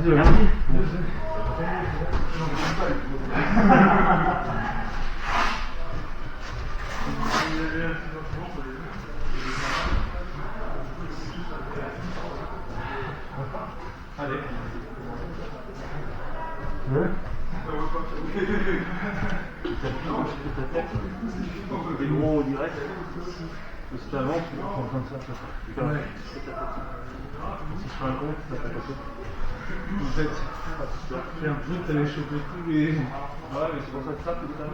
Vas-y, vas-y. Allez. Des gros direct. Parce qu'avant, tu prends comme ça, ça fait. Ouais. Si je fais un compte, ça fait passer. En fait, j'ai l'impression que t'allais choper tous les. Ouais, mais c'est pour ça que ça, tout ça.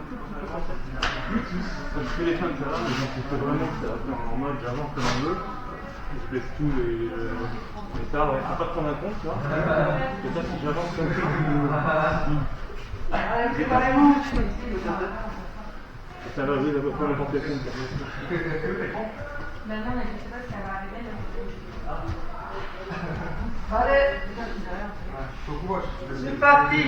Quand je fais les fins de ça, mais donc il faut vraiment que ça va en mode j'avance comme on veut. Je laisse tous les. Mais ça, ouais, faut pas prendre un compte, tu vois. Et ça, si j'avance comme ça va vite à peu près n'importe quel compte. Maintenant, mais je sais pas si ça va arriver. Allez, Faut quoi? c'est parti.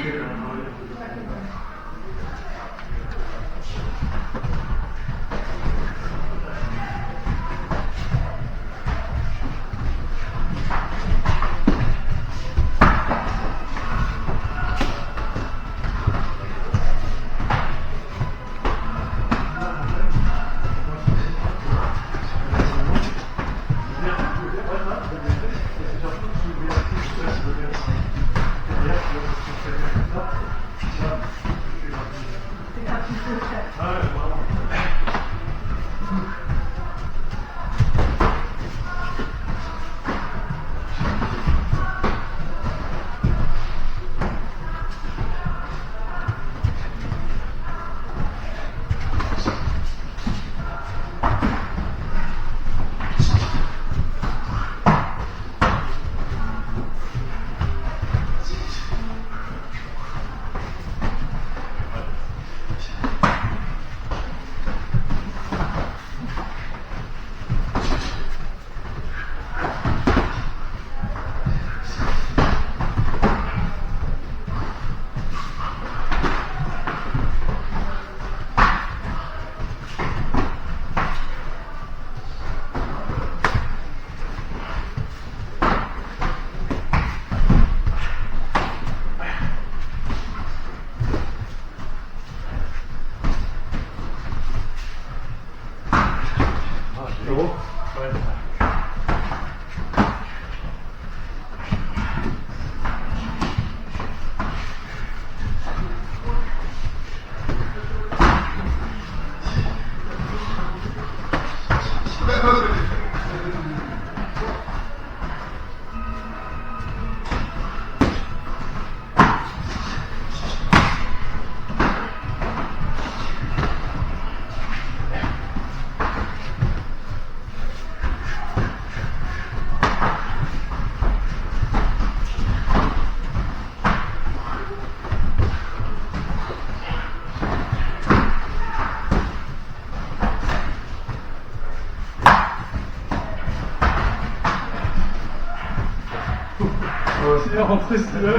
rentrer celui-là.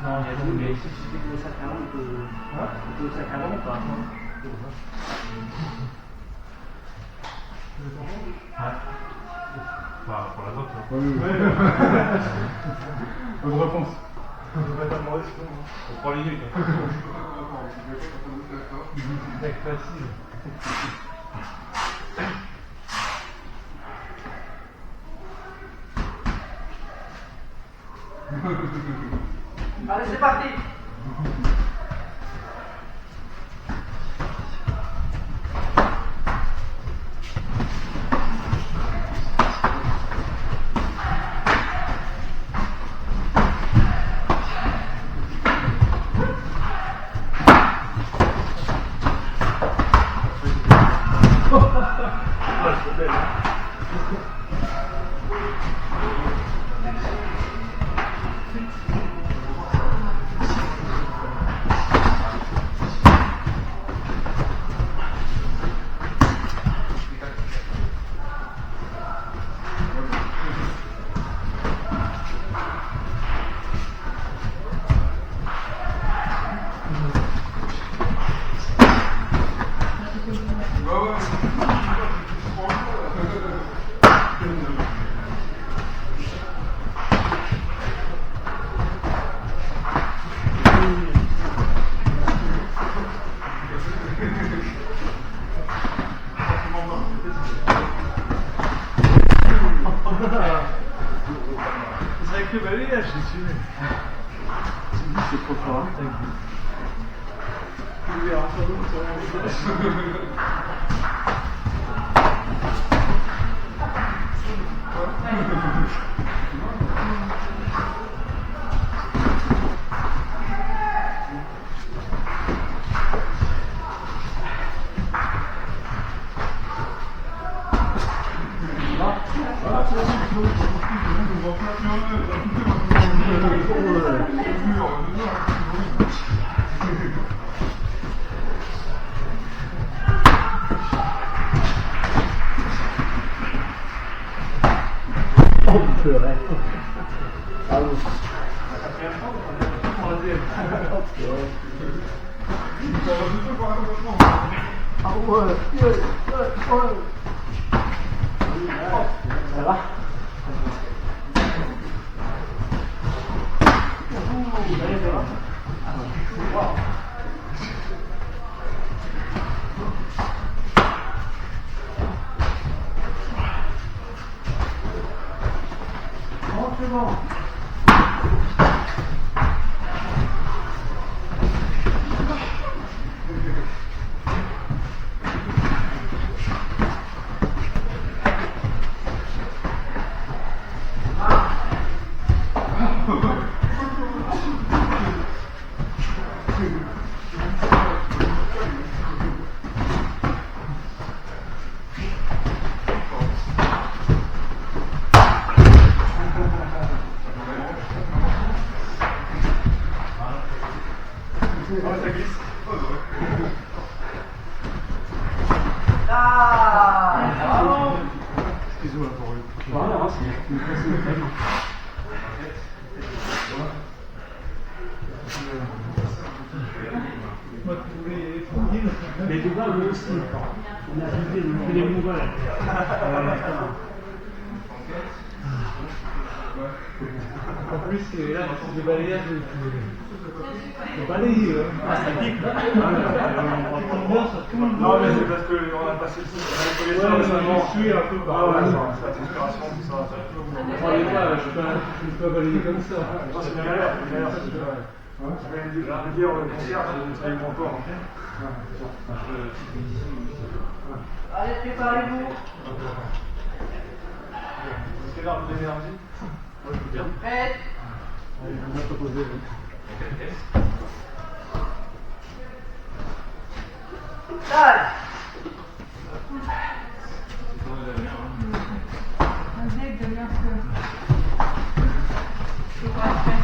Non, il y a deux, mais si tu fais le sac à main, on peut le sac à main ou pas? Bah, pour la doc, hein. Oui. Bonne réponse. On va pas demander sinon. On prend l'idée, quoi. Mec facile. Allez, c'est parti. C'est vrai que bah oui, là, je l'ai suivi. C'est trop fort. Tu verras sans doute sur mon visage. Ça va? Tranquillement. Voilà, hein, c'est une pression de famille. Mais de base, nous aussi, on a visé les Mongols. En plus, là, c'est des balayages. C'est balayé, hein. Ça pique. Non, mais c'est parce qu'on a passé le temps. Je suis un peu par là. La transpiration, tout ça. Je peux pas balayer comme ça. C'est une galère, c'est une galère. J'ai envie de dire, le concert, c'est mon corps. Allez, préparez-vous. C'est l'arbre d'énergie. Prête. Stade. Un deck de bien c'est pas fait.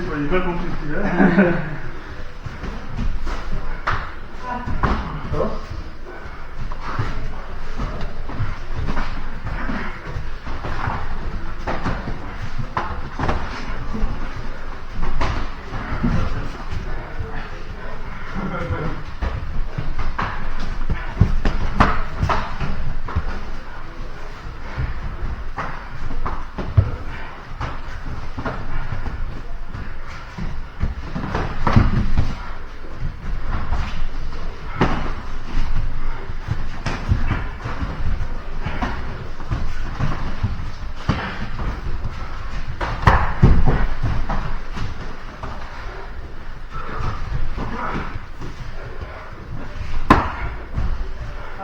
Soyez pas compris ce qu'il a.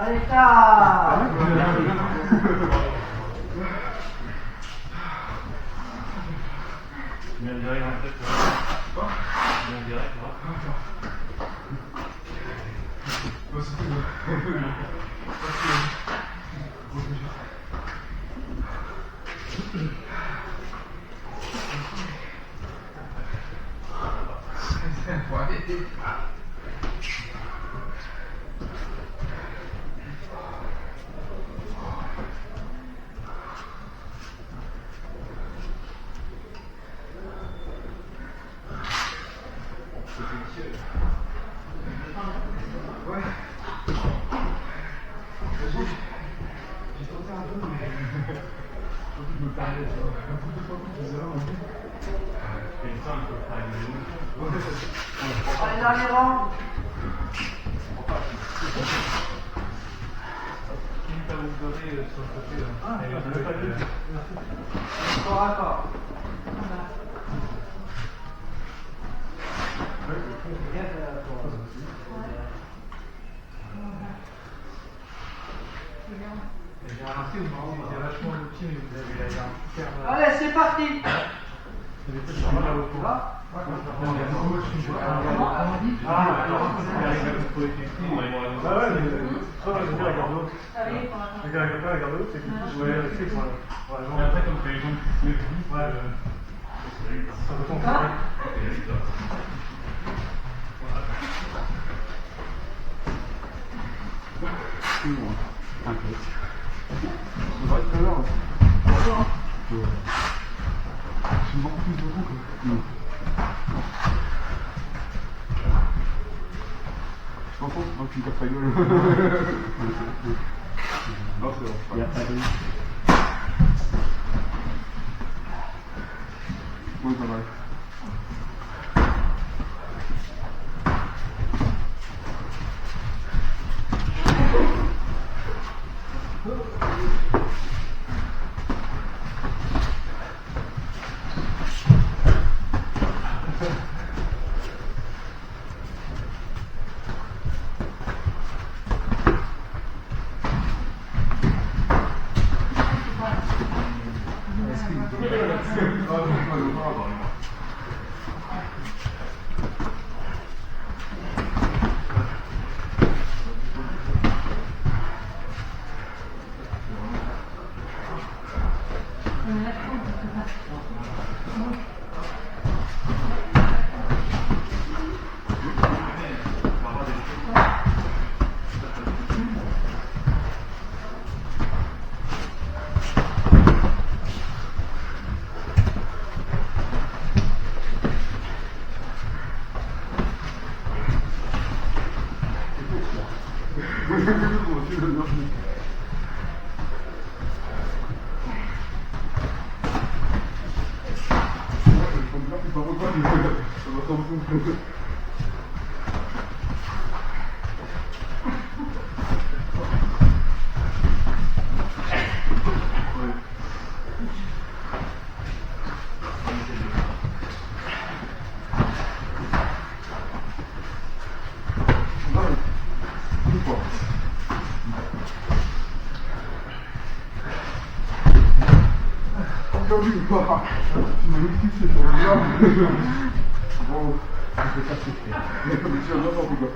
Allez, ça. Bien direct en fait. Bien direct, Ouais. J'ai tenté un peu, mais. Je me parlais, tu vois. Un peu trop bizarre. Et ça, on peut faire une émotion. Allez, dernier rang. Qui t'a ouvert sur le côté là? Ah, je l'avais pas vu. Corps à corps. Bien fait la pause. J'ai remarqué au moment où il était vachement looké, mais vous avez l'air super. Allez, c'est parti. Il avait peut-être pas mal à retour. Ah, alors, c'est avec la contre-effective. Ah ouais, mais ça, je veux dire, la garde haute. Avec la garde haute, c'est que tu ouais, c'est quoi. Et après, comme t'as les gens qui se lèvent vite, Ça retombe. C'est vrai tout à l'heure. Je me rends plus de beaucoup quoi. Je t'entends? Non, tu me casses la gueule. Non, c'est bon. Ouais, pas mal. Tu m'as multiplié sur le diable. Bon, je vais pas souffrir. Mais tu vas n'importe quoi.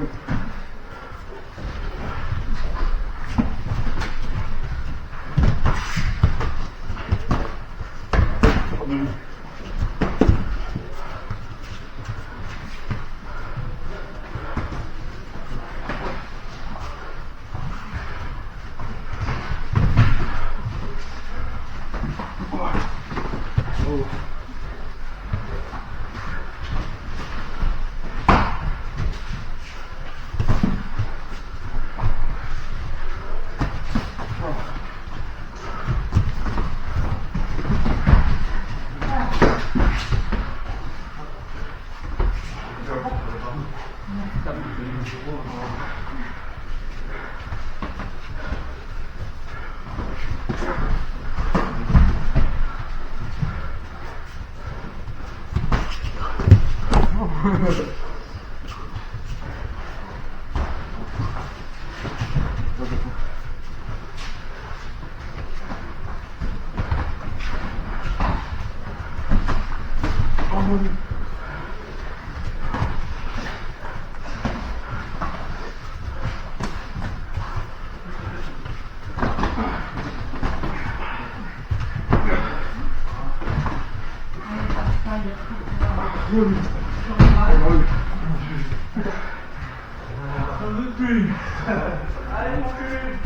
Allez, mon cul.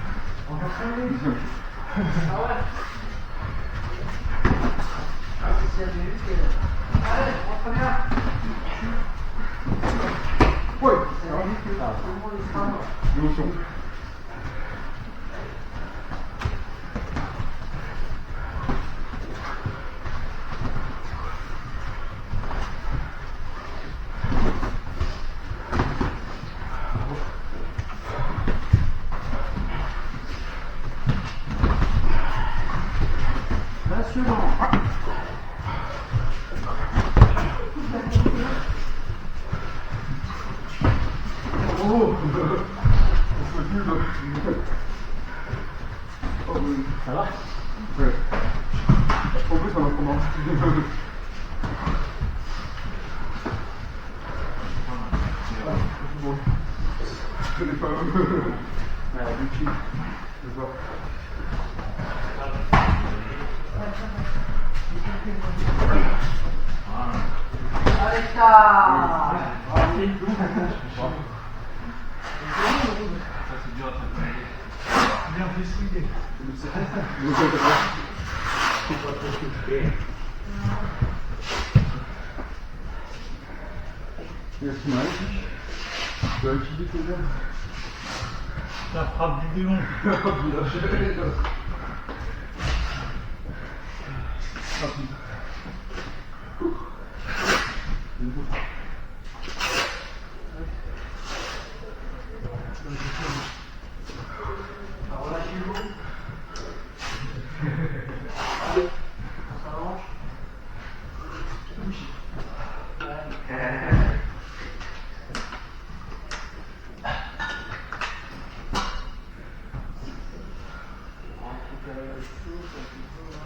Ah ouais. Ah, c'est bien. Allez, rentre bien. Ouais, Tout le monde est crâne. l'émotion. Oh, c'est nul. Oh, oui. Ça va? Ouais. En plus, on en commence. Bon. Je l'ai pas. Lucie. Je vois. Allez, ça. Bien décidé. Merci Mike. Tu as utilisé tes ailes. La frappe du démon. Relâchez-vous. On s'allonge. On récupère le souffle un petit peu là.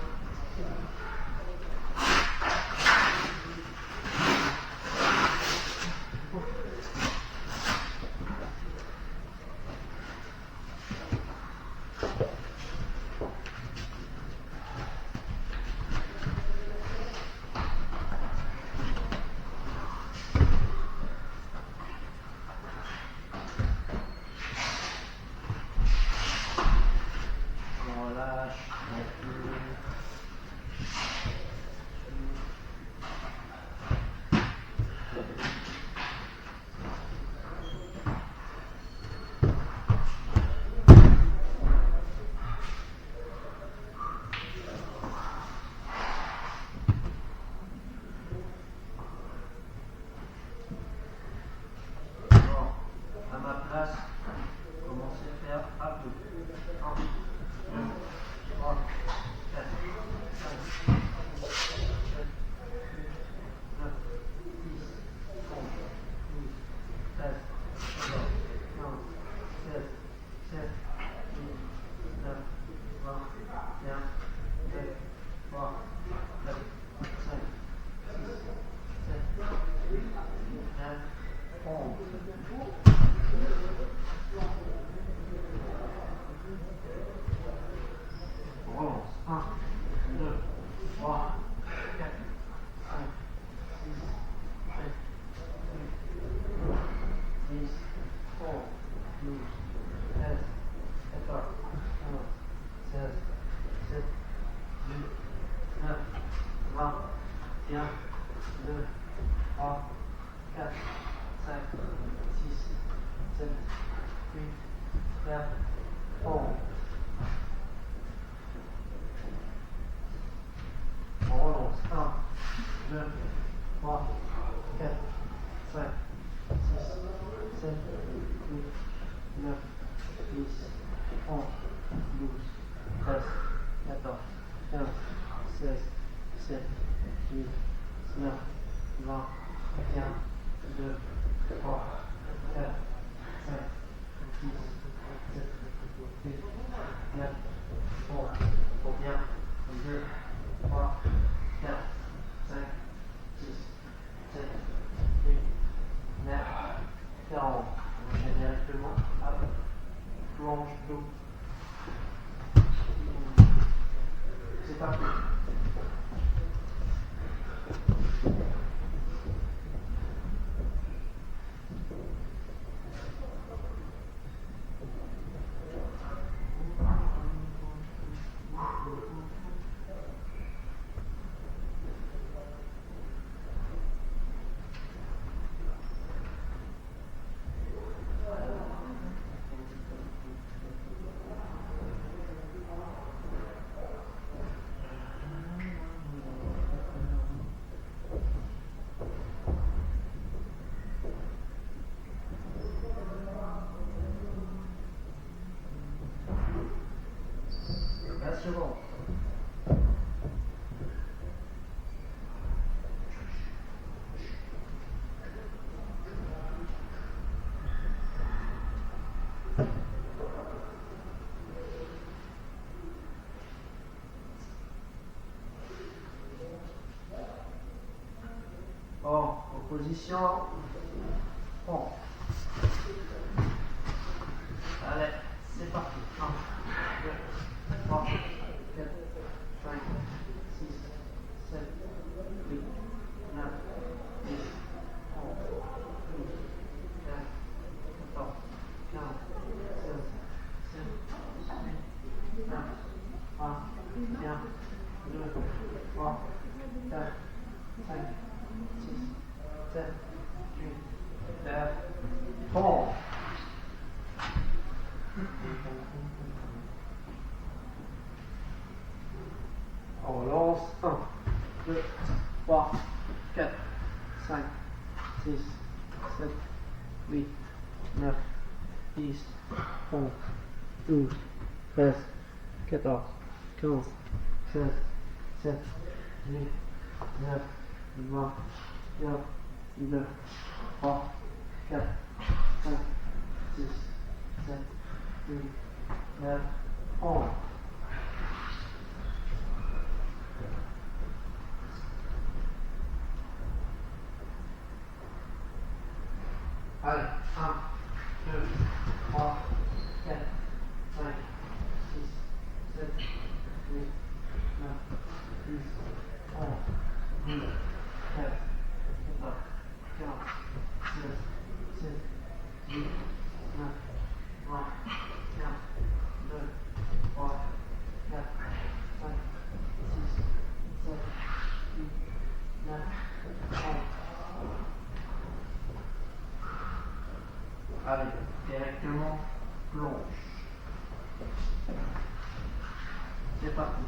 On relâche un peu. Bon, à ma place, commencez à faire à deux. 1, 2, 3, 4, 5, 6, 7, 8, 9, 10, 11, 12, 13, 14, 15, 16, 17, 18, 19, 20, 21, 22, 23, 24, 25, 26, 27, 28, 29, 30. On relance. 1, 2, 3, 4, 5, 6, 7, 8, 10, 11, 12, 13, 14, 15, 16, 17, 18, 19, 20, 21, 2, 3, 4, 5, 6, 7, 8, 9, 11. On relance. 1, 2, 3, 4, 5, 6, 7, 8, 9, 10, 11, 12, 13, 14, 15, 16, 17, 18, 19, 20, 21, 2, 3, 4, 5, 6, 7, 8, 9, 11. Pour bien. 2, 3, 4, 5, 6, 7, 8, 9, 40. On enchaîne directement. Hop. Plonge d'eau. C'est parti. secondes. Bon, en position. Bon. Allez, c'est parti. 1, 2, 3, 4, 5, 6, 7, 8, 9, 10, 11, 12, 13, 14, 15, 16, 17, 18, 19, 20, 21, 2, 3, 4, 5, 6, 7, 8, 9, 30. On relance. 1, 2, 3, 4, 5, 6, 7, 8, 9, 10, 11, 12, 13, 14, 15, 16, 17, 18, 19, 20, 21, 19, 3, 4, 5, 6, 7, 8, 9, 11. Allez, 1, 2, 3, 4, 5, 6, 7, 8, 9, 10, 11, 12, 13, 14, 15, 16, 17, 18, 19, 20, 21, 2, 3, 4, 5, 6, 7, 8, 9, 11. Allez, directement, plonge. C'est parti.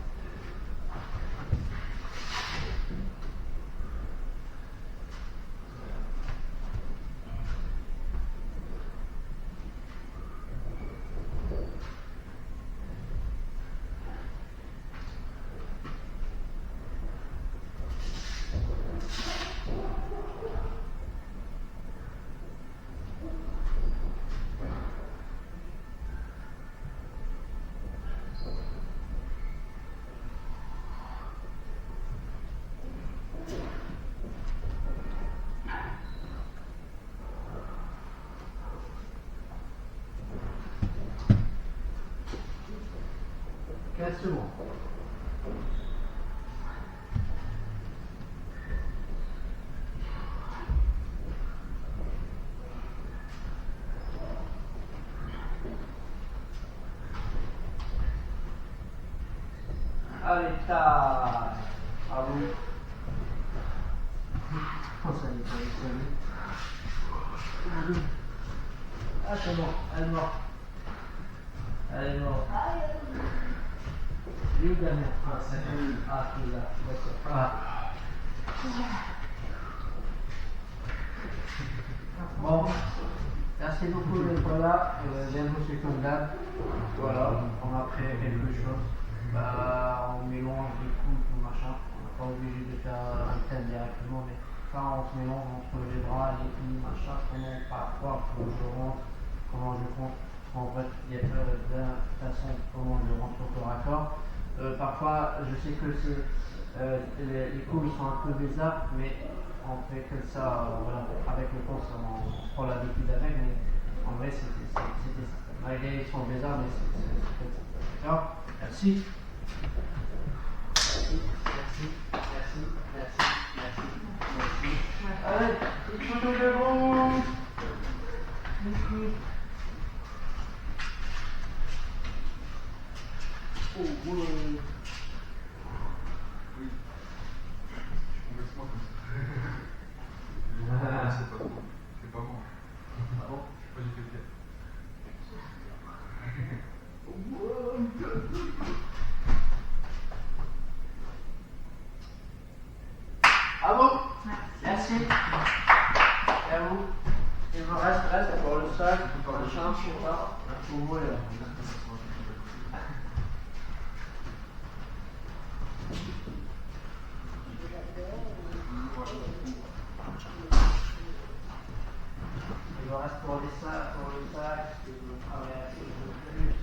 C'est bon. Allez, taille. À vous. Oh, ça y est, ça y est, ça y est. Ah, c'est bon, elle est morte. Elle est morte. Lui gagne. Ah, c'est lui. Ah, il est là. D'accord. Ah. Bon. Merci beaucoup d'être là. Bienvenue comme d'hab. Voilà. On a fait quelque chose. On mélange les coups, tout machin. On n'est pas obligé de faire un thème directement, mais quand on se mélange entre les bras, les coups, machin, comment parfois je rentre, comment je compte. En fait, il y a de la façon comment je rentre au corps à corps. Parfois, je sais que les coups ils sont un peu bizarres, mais on fait que ça, voilà, avec le temps, on prend l'habitude avec, mais en vrai, c'était ça. Malgré ils sont bizarres, mais c'est comme ça. D'accord? Merci. Merci. Allez, une photo de vous. Merci. Oh, oui. Oui. Je suis complètement comme ça. Ah, c'est pas bon. C'est pas bon. Ah bon? Moi j'ai fait le test. Bravo. Merci. Et à vous. Il me reste pour le sac, pour le champ, pour ça. Pour vous, Il me reste pour le sac, je vais travailler un petit peu plus.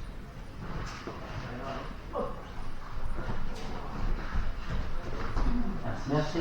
Merci.